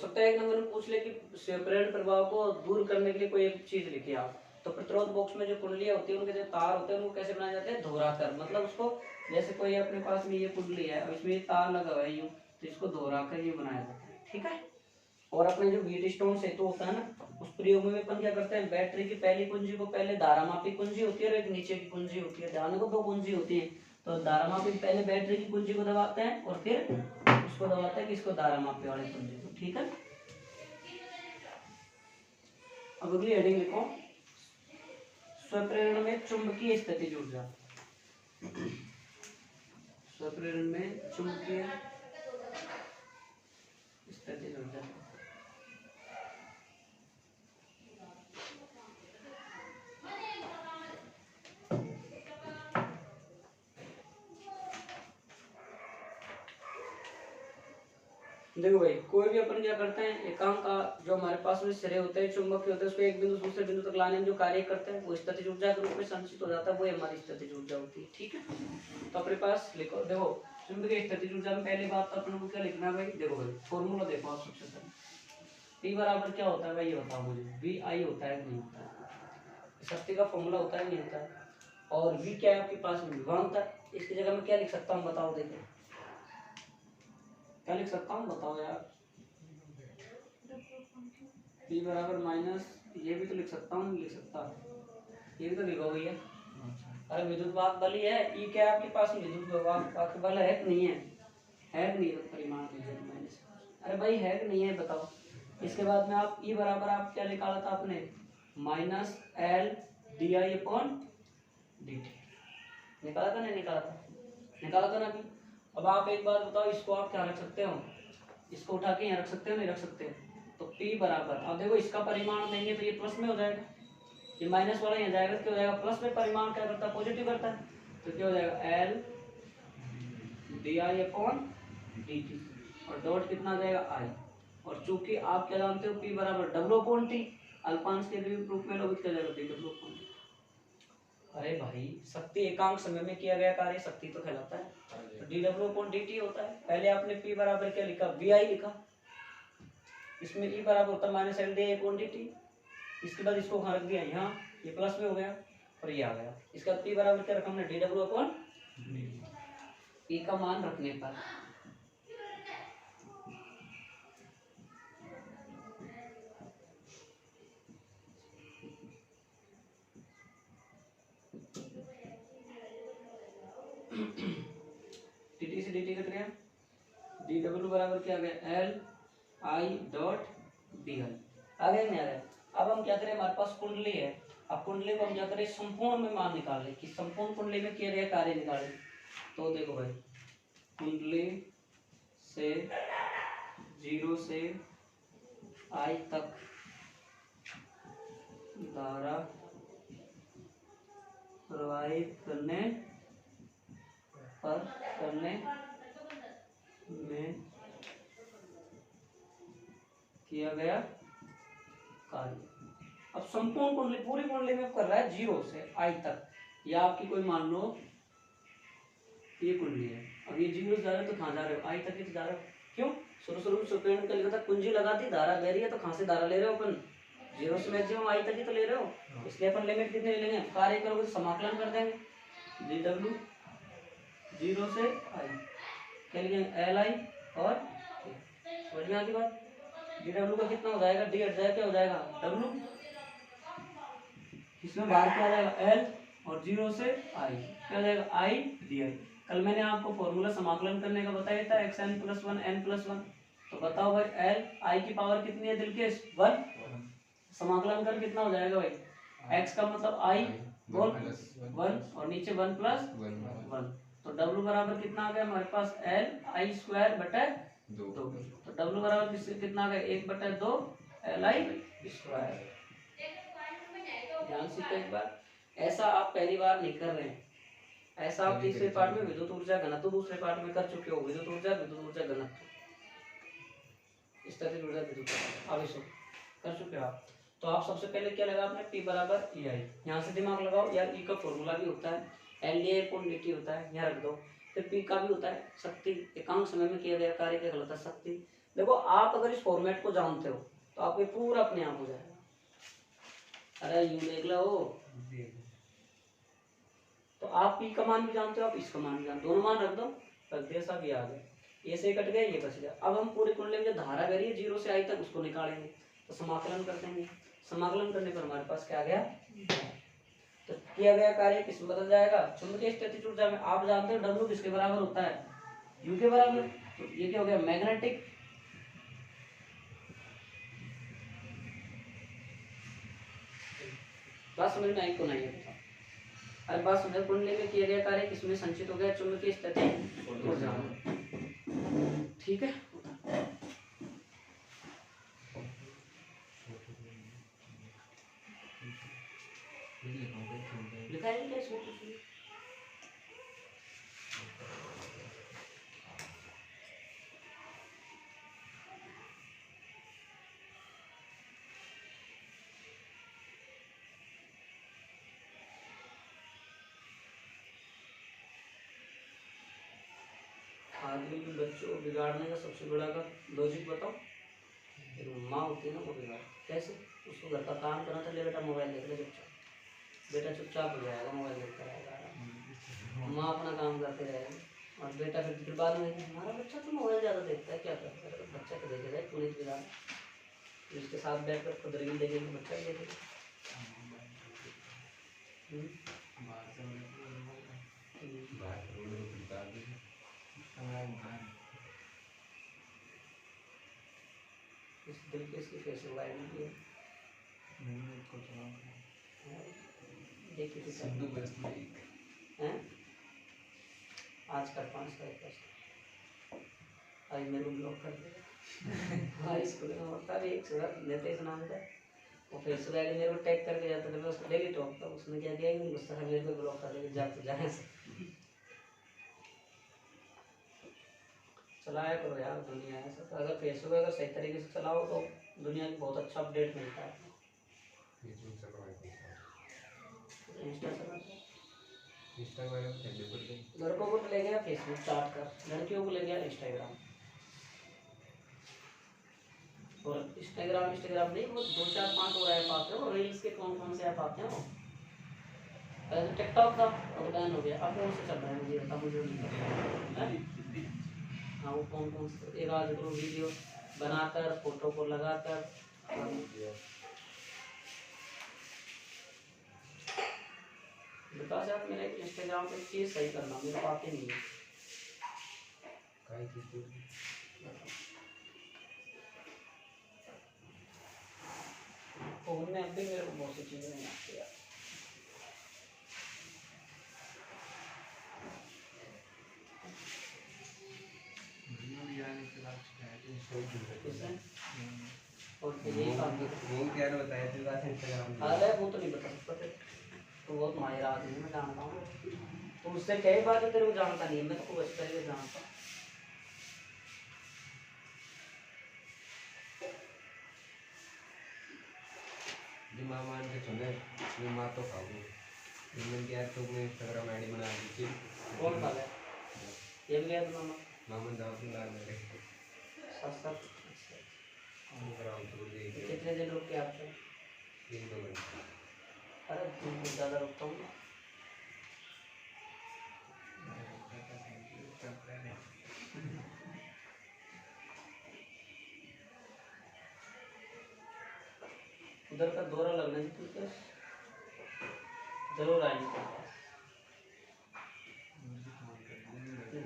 [SPEAKER 1] सकता है एक नंबर में पूछ ले कि प्रेरण प्रभाव को दूर करने के लिए कोई एक चीज लिखी आप, तो प्रतिरोध बॉक्स में जो कुंडलियां होती है उनके जो तार होते हैं उनको कैसे बनाए जाते हैं, दोहराकर। मतलब उसको जैसे कोई अपने पास में ये कुंडली है और इसमें ये तार लगा हुआ है यूं, तो इसको दोहराकर ये बनाया जाता है, ठीक है। और अपने जो व्हीटस्टोन सेतु होता है ना, उस प्रयोग में अपन क्या करते हैं, बैटरी की पहली कुंजी को पहले धारामापी कुंजी होती है और एक नीचे की कुंजी होती है, ध्यान को दो कुंजी होती है। तो धारामापी पहले बैटरी की कुंजी को दबाते हैं और फिर उसको दबाते हैं कि इसको धारामापी वाली कुंजी को, ठीक है। अब अगली हेडिंग लिखो, स्वप्रेरण में चुंबकीय स्थितिज ऊर्जा। स्वप्रेरण में चुंबकीय स्थितिज ऊर्जा। देखो भाई, कोई भी अपन क्या करते हैं, एकांक का जो हमारे पास में सिरे होते हैं, चुंबक होते हैं, उसको एक बिंदु से दूसरे बिंदु तक लाने में जो कार्य करते हैं वो स्थितिज ऊर्जा के रूप में संचित हो जाता है, वो हमारी स्थितिज ऊर्जा होती है, ठीक है। तो अपने पास लिखो, देखो चुंबकीय स्थितिज ऊर्जा में पहली बात तो अपन को क्या लिखना है भाई, देखो भाई फॉर्मूला देखो आप सबसे पहले, P बराबर क्या होता है भाई, ये बताओ मुझे, VI होता है नहीं होता है, शक्ति का फॉर्मूला होता है नहीं होता है, और V क्या है आपके पास में, विभव होता है। इसकी जगह मैं क्या लिख सकता हूँ बताओ, देखो क्या लिख सकता हूँ बताओ यार, P बराबर माइनस, ये भी तो लिख सकता हूँ, नहीं लिख सकता, ये भी तो विभव ही है। अरे विद्युत वाहक बल ही है, E क्या है आपके पास में, विद्युत वाहक बल है कि नहीं है, है कि नहीं, तो परिमाण माइनस, अरे भाई है कि नहीं है बताओ। इसके बाद में आप E बराबर आप क्या निकाला था आपने, माइनस L DI/dt निकाला था, नहीं निकाला था, निकाला था ना अभी। अब आप एक बात बताओ, इसको आप क्या रख सकते हो, इसको उठा के यहाँ रख सकते हो, नहीं रख सकते। तो P बराबर, अब देखो इसका परिमाण देंगे तो ये प्लस में हो जाएगा, ये माइनस वाला यहाँ जाएगा, क्या हो जाएगा, प्लस में परिमाण क्या करता है, पॉजिटिव करता है, तो क्या हो जाएगा L DI/dt और डॉट कितना आ जाएगा I। और चूंकि आप क्या जानते हो, P बराबर W/T, अल्पांश के रूप में लोग क्या जाएगा BW/T। अरे भाई शक्ति एकांक समय में किया गया कार्य शक्ति तो कहलाता है, तो dW/dt होता है। पहले आपने P बराबर क्या लिखा, VI लिखा, इसमें E बराबर होता है माइनस L DI/dt, इसके बाद इसको वहां रख दिया, यहाँ ये प्लस में हो गया और ये आ गया। इसका P बराबर क्या रखा हमने, dW/dt, P का मान रखने पर dt से dt कट गया, dW बराबर क्या आ गया, LI/DI आ गया, नहीं आ गया। अब हम क्या करें, हमारे पास कुंडली है, अब कुंडली को हम क्या करें, संपूर्ण में मान निकाल लें कि संपूर्ण कुंडली में किया गया कार्य निकालें। तो देखो भाई, कुंडली से 0 से I तक धारा प्रवाहित करने में किया गया कार्य। अब संपूर्ण कुंडली, पूरी कुंडली में कर रहा है 0 से I तक, या आपकी कोई मान लो ये कुंडली है, अब ये 0 से जा रहे हो तो कहाँ जा रहे हो, I तक ही तो जा रहे हो। क्यों, शुरू में स्वप्रेरण का लिखा था, कुंजी लगा दी, धारा बह रही है, तो कहाँ से धारा ले रहे हो अपन, 0 से मैक्सिमम I तक ही तो ले रहे हो, इसलिए अपन लिमिट कितने ले लेंगे, कार्य करोगे तो समाकलन कर देंगे, dW 0 से I क्या लिखेंगे, LI और समझ में आती बात। dW का कितना हो जाएगा, D हट जाएगा, क्या हो जाएगा W, इसमें बाहर क्या आ जाएगा L और 0 से I क्या हो जाएगा I DI। कल मैंने आपको फॉर्मूला समाकलन करने का बताया था, xn+1 n+1, तो बताओ भाई L I की पावर कितनी है दिलकेश, 1, समाकलन कर कितना हो जाएगा भाई, x का मतलब I बोल 1 और नीचे 1 + 1, तो W बराबर कितना आ गया हमारे पास, LI² 2, तो W बराबर कितना आ गया, 1/2 LI²। ध्यान से एक बार, ऐसा आप पहली बार नहीं कर रहे हैं, ऐसा आप तीसरे पार्ट में विद्युत ऊर्जा घनत्व दूसरे पार्ट में कर चुके हो, विद्युत ऊर्जा घनत्व, स्थितिज ऊर्जा विद्युत आवेश कर चुके हो आप। तो आप सबसे पहले क्या लगा आपने, P बराबर EI, यहाँ से दिमाग लगाओ यार, E का फॉर्मूला भी होता है, LDI/dt होता है, यहाँ रख दो। फिर P का भी होता है, शक्ति एकांक समय में किया गया कार्य क्या कहलाता है, शक्ति। देखो आप अगर इस फॉर्मेट को जानते हो तो आपको पूरा अपने आप हो जाएगा। अरे यूं देख लो, तो आप पी का मान भी जानते हो, आप इसका मान भी जानते हो, दोनों मान रख दो, रख दिया, सब ये आ गया, ये से कट गया, ये बच गया। अब हम पूरी कुंडली में जो धारा बह रही है 0 से I तक उसको निकालेंगे, तो समाकलन कर देंगे। समाकलन करने पर हमारे पास क्या गया, तो किया गया कार्य किस में बदल जाएगा, चुंबकीय स्थितिज ऊर्जा में। आप जानते हो W किसके बराबर होता है, U के बराबर। तो ये क्या हो गया, मैग्नेटिक। बात समझ में आई को नहीं है? अरे बात समझो, कुंडली में किया गया कार्य किसमें संचित हो गया, चुंबकीय स्थितिज ऊर्जा में। ठीक है, लिखा है क्या इसमें कुछ भी? आदमी के बच्चों को बिगाड़ने का सबसे बड़ा का लॉजिक बताओ। एक माँ होती है ना, वो बिगाड़ कैसे, उसको घर का काम करना था, ले बेटा मोबाइल देख ले चुपचाप, बेटा चुपचाप हो जाएगा, मोबाइल देखता रहेगा, माँ अपना काम करते रहेगी, और बेटा फिर बाद में हमारा बच्चा तो मोबाइल ज़्यादा देखता है, क्या करता है, बच्चा को देखे जाए पुनीत बिगाड़, इसके साथ बैठ कर खुद रील देखेंगे, बच्चा भी देखेगा। इस दिल के इसकी फेशियल लाइन भी है, देखिए तो
[SPEAKER 3] सिद्धू बस में
[SPEAKER 1] हैं, आज कर 5 आज मेरे को ब्लॉक कर देगा। हाँ स्कूल में होता है एक सर नितेश नाम का, वो फेसबुक आईडी मेरे को टैग करके जाता था, मैं उसको डेली टॉक था, उसने क्या किया कि गुस्सा मेरे को ब्लॉक कर देगा, जा तो जाने से। चलाया करो यार दुनिया है सब, अगर फेसबुक अगर सही तरीके से चलाओ तो दुनिया की बहुत अच्छा अपडेट मिलता है। इंस्टा चलाते हैं, लड़कों को तो ले गया फेसबुक चाट कर, लड़कियों को ले गया इंस्टाग्राम। और इंस्टाग्राम नहीं, वो 2 4 5 और ऐप आते हैं, और रील्स के कौन कौन से ऐप आते हैं वो, पहले टिकटॉक था और बैन हो गया, अब कौन से चल रहे हैं मुझे बता, मुझे नहीं पता है। हाँ वो कौन से, एक आज वीडियो बनाकर फोटो को लगाकर, विकास यार मेरे इंस्टाग्राम पे चीज़ सही करना, मेरे को आती नहीं है। फोन में अभी मेरे को बहुत सी चीज़ें नहीं आती यार। और यही काम अरे वो तो नहीं बता सकता तेरे, तो बहुत माहिर आदमी है, मैं जानता हूँ, तो उससे कई बात है तेरे को जानता नहीं है, मैं तो अच्छी तरीके से जानता हूँ।
[SPEAKER 3] मान के चले ये माँ तो खाओ मैंने क्या तो मैं इंस्टाग्राम आईडी बना दी थी।
[SPEAKER 1] कौन खा गया, ये भी गया तो
[SPEAKER 3] मामा दाव ला मेरे
[SPEAKER 1] सस्ता। कितने दिन रुक के आते हैं,
[SPEAKER 3] 3-2 घंटे।
[SPEAKER 1] अरे तुम ज़्यादा रुकता हूँ ना, उधर का दौरा लगने से तुझे जरूर आएंगे तेरे पास,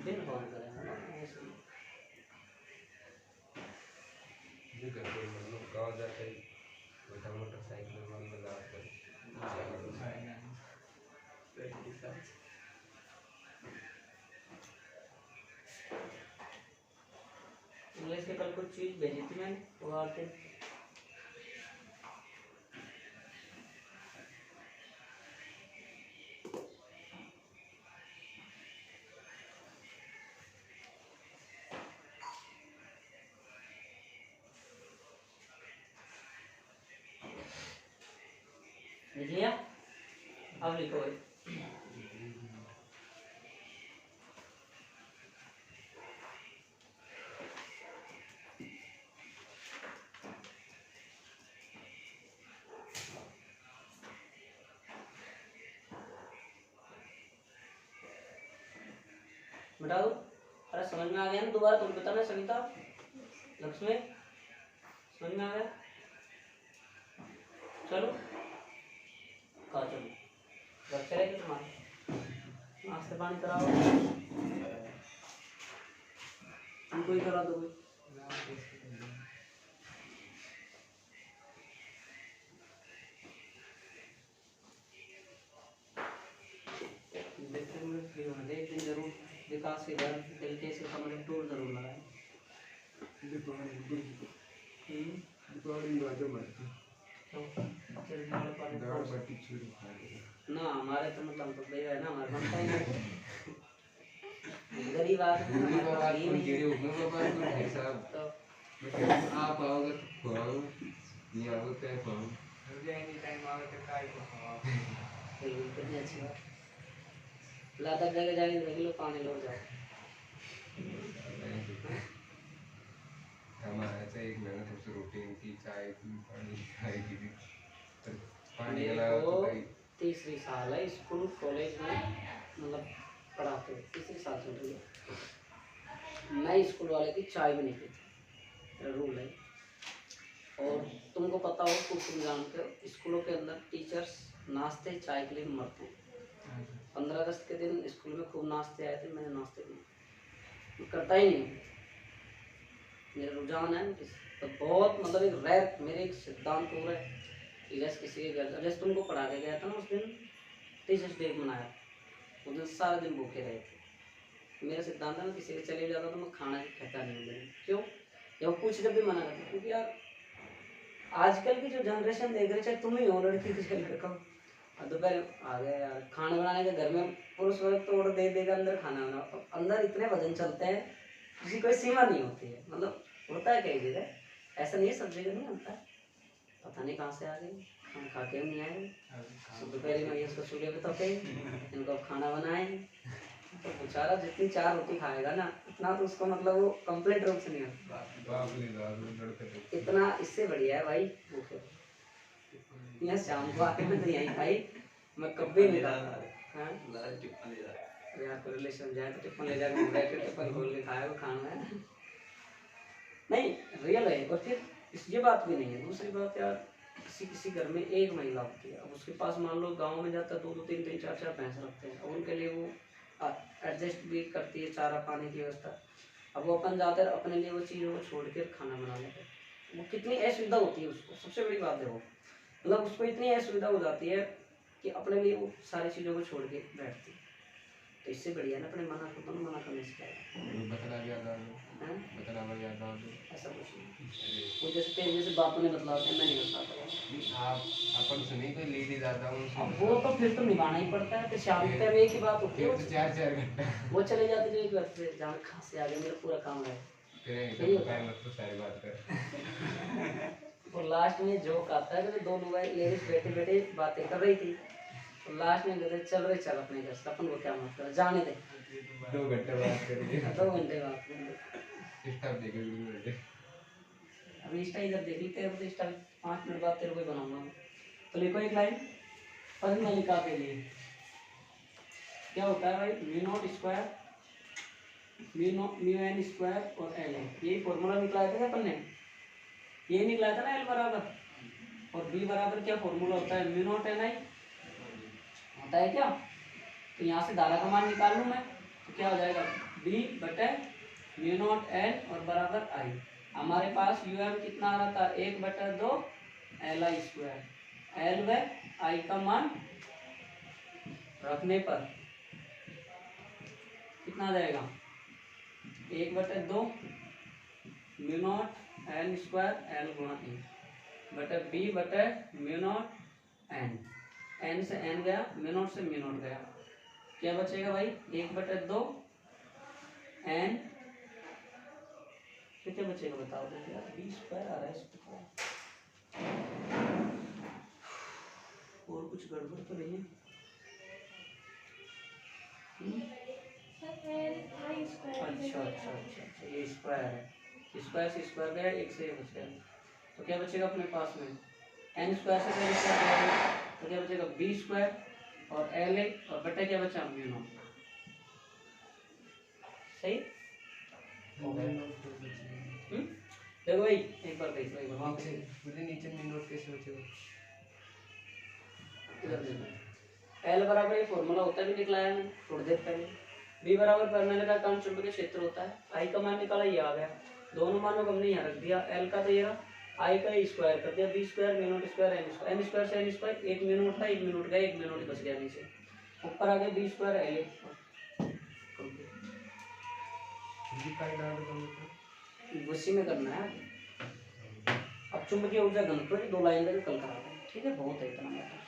[SPEAKER 1] दिन फोन करेंगे ना ऐसे।
[SPEAKER 3] जो करते हैं मतलब गाँव जाते ही मोटा मोटरसाइकिल में लगा कर
[SPEAKER 1] इंग्लिश के कल कुछ चीज़ भेजी थी मैंने, वो आते लिख लिया, अब लिखो भाई। मिटा दो। अरे समझ में आ गया ना? दोबारा तुम बताना सविता, लक्ष्मी, समझ में आ गया? चलो कहा चलो घर चलेगी तुम्हारे, नाश्ते पानी कराओ, तुमको ही करा दो। देखते हुए फ्री होने दे, एक दिन जरूर विकास के घर तरीके से कमरे टूर जरूर लगाए। ना हमारे तो मतलब तो भाई है ना, हमारे बनता ही नहीं, गरीब आदमी हैं, हमारे पास ही नहीं। तो
[SPEAKER 3] आप आओगे तो खुआओ, नहीं आओगे तो खुआओ।
[SPEAKER 1] बिल्कुल कितनी अच्छी बात। लाता जगह जाके देख लो, पानी लो जाओ।
[SPEAKER 3] हमारा तो एक महीना सबसे रूटीन की चाय की पानी खाई की तो पानी
[SPEAKER 1] मेरे
[SPEAKER 3] गला तो
[SPEAKER 1] को
[SPEAKER 3] भाई
[SPEAKER 1] 3री साल है स्कूल कॉलेज में, मतलब पढ़ाते हुए 3री साल चल रही है। मैं स्कूल वाले की चाय भी नहीं पीती, रूल है। और तुमको पता हो, तुम जानते हो, स्कूलों के अंदर टीचर्स नाश्ते चाय के लिए मरते हैं। 15 अगस्त के दिन स्कूल में खूब नाश्ते आए थे, मैंने नाश्ते नहीं, मैं करता ही नहीं। मेरा रुझान है तो बहुत, मतलब एक रैर, मेरे एक सिद्धांत हो रहा है कि जैसे किसी के घर, जैसे तुमको पढ़ा के गया था ना, उस दिन टीचर्स डे मनाया, उस दिन सारा दिन भूखे रहे थे। मेरा सिद्धांत है, मैं किसी के चले जाता तो मैं खाना खाता नहीं हूँ। क्यों? या वो कुछ जब भी मना करता, क्योंकि यार आजकल की जो जनरेशन देख रहे, चाहे तुम ही हो लड़की, चाहे लड़का हो, दोपहर आ गया यार खाना बनाने के, घर में पुरुष वर्ग तो ऑर्डर दे देगा अंदर खाना बनाओ, तो अंदर इतने वजन चलते हैं, किसी कोई सीमा नहीं होती है। मतलब होता है कई जगह, ऐसा नहीं है सब जगह नहीं होता है। पता नहीं कहाँ से आ गई, खाना खा के नहीं आए, दोपहर में इसको चूल्हे पे तपे, इनको खाना बनाए, तो बेचारा जितनी 4 रोटी खाएगा ना, इतना तो उसको मतलब वो कंप्लीट रूप से नहीं होता। इतना इससे बढ़िया है भाई भूखे, यहाँ शाम को आके मैं तो यहीं खाई, मैं कभी नहीं खाता। हाँ अरे यार कोई रिलेशन जाए तो टिफिन ले जाकर बैठे, टिफिन खोल के खाया वो खाना है नहीं, रियल है। और फिर ये बात भी नहीं है। दूसरी बात यार, किसी किसी घर में एक महिला होती है, अब उसके पास मान लो गांव में जाता है 2-2 3-3 4-4 भैंस रखते हैं, अब उनके लिए वो एडजस्ट भी करती है चारा पानी की व्यवस्था। अब वो अपन जाते हैं अपने लिए वो चीज़ों को छोड़ कर खाना बना लेते हैं, वो कितनी असुविधा होती है उसको। सबसे बड़ी बात है वो, मतलब उसको इतनी असुविधा हो जाती है कि अपने लिए वो सारी चीज़ों को छोड़ के बैठती है। तो इससे बढ़िया ना अपने मना को, तो मना करने से क्या है?
[SPEAKER 3] बतला ज्यादा
[SPEAKER 1] हैं?
[SPEAKER 3] बतला ज्यादा
[SPEAKER 1] ऐसा कुछ नहीं, वो जैसे तेरे जैसे बातों ने बतलाते हैं, मैं नहीं बताता।
[SPEAKER 3] आप अपन सुनी कोई लेडी ज्यादा
[SPEAKER 1] अब वो तो फिर तो निभाना ही पड़ता है, तो शाम के टाइम एक ही बात होती है,
[SPEAKER 3] फिर तो 4-4 घंटा
[SPEAKER 1] वो चले जाते थे एक बार से, जहाँ खांसी आ गई मेरा पूरा काम है।
[SPEAKER 3] फिर मत तो सारी बात कर।
[SPEAKER 1] और लास्ट में जोक आता है कि दो लोग लेडीज बैठे बैठे बातें कर रही थी, तो लास्ट में कहते चल रहे चल अपने घर से, अपन को क्या मत कर, जाने दे
[SPEAKER 3] 2 घंटे बात करेंगे,
[SPEAKER 1] 2 घंटे बात करेंगे।
[SPEAKER 3] स्टाफ देखेंगे,
[SPEAKER 1] अभी इंस्टा इधर देख ली, तेरे को तो इंस्टा 5 मिनट बाद तेरे को ही बनाऊंगा। तो लिखो एक लाइन पद मलिका के लिए क्या होता है भाई, म्यू एन स्क्वायर और एल है, यही फॉर्मूला निकलाया था क्या अपन ने, ये निकलाया था ना एल बराबर, और बी बराबर क्या फॉर्मूला होता है, म्यू नॉट एन आई होता है क्या। तो यहाँ से धारा का मान निकाल लूँ मैं, तो क्या हो जाएगा, बी बटे म्यू नॉट एन और बराबर आई। हमारे पास यू एम कितना आ रहा था, 1/2 एल आई स्क्वायर, एल व आई का मान रखने पर कितना आ जाएगा, 1/2 mu naught N square L गुणा ए बटे बी बटे म्यू नॉट एन, एन से एन गया, म्यू नॉट से म्यू नॉट गया, क्या बचेगा भाई, 1/2 एन, तो क्या बचेगा बताओ तो यार, बी स्क्वायर आ रहा है इसमें, और कुछ गड़बड़ तो नहीं है। अच्छा अच्छा अच्छा, ये स्क्वायर है, स्क्वायर से स्क्वायर गया, एक से बच गया, तो क्या बचेगा अपने पास में, एन स्क्वायर से क्या बचेगा, तो क्या बचेगा बी स्क्वायर और एल ए और बटा क्या बचा म्यू नॉट। सही। देखो भाई एक बार देख लो, एक बार वहाँ पे
[SPEAKER 3] नीचे में नोट कैसे होते
[SPEAKER 1] एल बराबर ये फॉर्मूला होता है, भी निकला है मैंने थोड़ी देर पहले। बी बराबर परमेल का काम चुंबकीय क्षेत्र होता है। आई का मान निकाला, ये आ गया। दोनों मानों को हमने यहाँ रख दिया। एल का तो ये रहा, आई का स्क्वायर कर दिया, B square mu naught square N square से एन स्क्वायर। 1 म्यू नॉट था, 1 म्यू नॉट गया, 1 म्यू नॉट बच गया नीचे। ऊपर आ गया बी स्क्वायर एल उसी में करना है। अब चुंबकीय ऊर्जा घनत्व की 2 लाइन का कल करा दें, ठीक है, बहुत है इतना मैटर।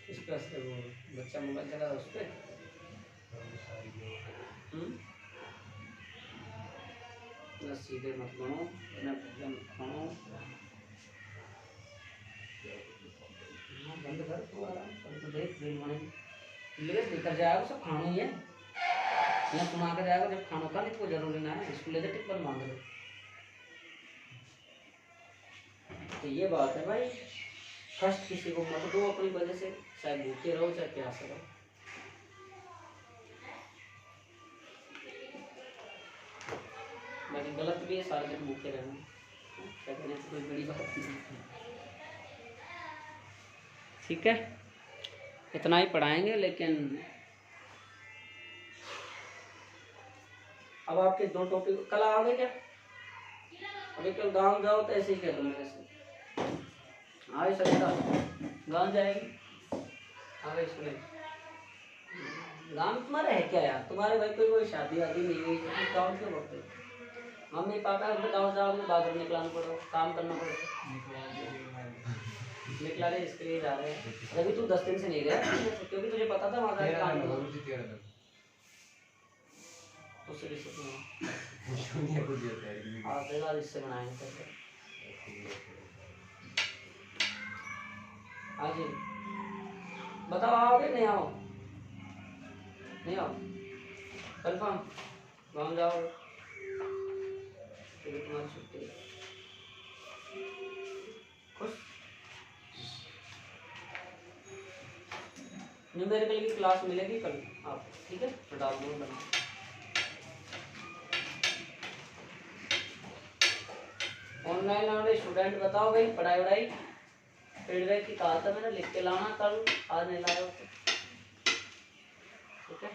[SPEAKER 1] इस पे से वो बच्चा मोबाइल चला रहा है उस पे। ना सीधे मत बनो, ना भूले मत खाओ। बंद कर तू आराम कर, तो देख बिल बने ले लेकर जाएगा, सब खाना ही है। यहाँ सुना कर जाएगा जब खानों का, नहीं कोई जरूरी ना है इसको ले दे टिप्पण मांग ले। तो ये बात है भाई, कष्ट किसी को मत दो अपनी वजह से, चाहे भूखे रहो चाहे प्यासे रहो। बाकी गलत भी है सारे दिन भूखे रहना, क्या करने से कोई बड़ी बात नहीं। ठीक है, इतना ही पढ़ाएंगे। लेकिन अब आपके 2 टॉपिक कल आओगे क्या? अभी कल गांव जाओ तो ऐसे ही कह दो मेरे से, हाँ सरिता गांव जाएगी, हाँ भाई सुने गांव तुम्हारे है क्या यार? तुम्हारे भाई कोई शादी वादी नहीं हुई तो गाँव क्यों बोलते हो? मम्मी पापा उनको गाँव जाओगे, बाहर निकलाना पड़ो, काम करना पड़ेगा। निकला रहे इसके लिए जा रहे हैं। अभी तू 10 दिन से नहीं गया क्योंकि तुझे पता था वहाँ का काम करना। उससे भी आते इससे बनाएंगे हाँ जी। बताओ आओगे नहीं आओ? नहीं आओ कंफर्म? गाँव जाओ तुम्हारी छुट्टी खुश। न्यूमेरिकल की क्लास मिलेगी कल आप, ठीक है, तो डाउनलोड बनाओ। ऑनलाइन वाले स्टूडेंट बताओ भाई, पढ़ाई वढ़ाई फीडबैक की कहा था मैंने, लिख के लाना कल, आज नहीं लाया। ठीक है।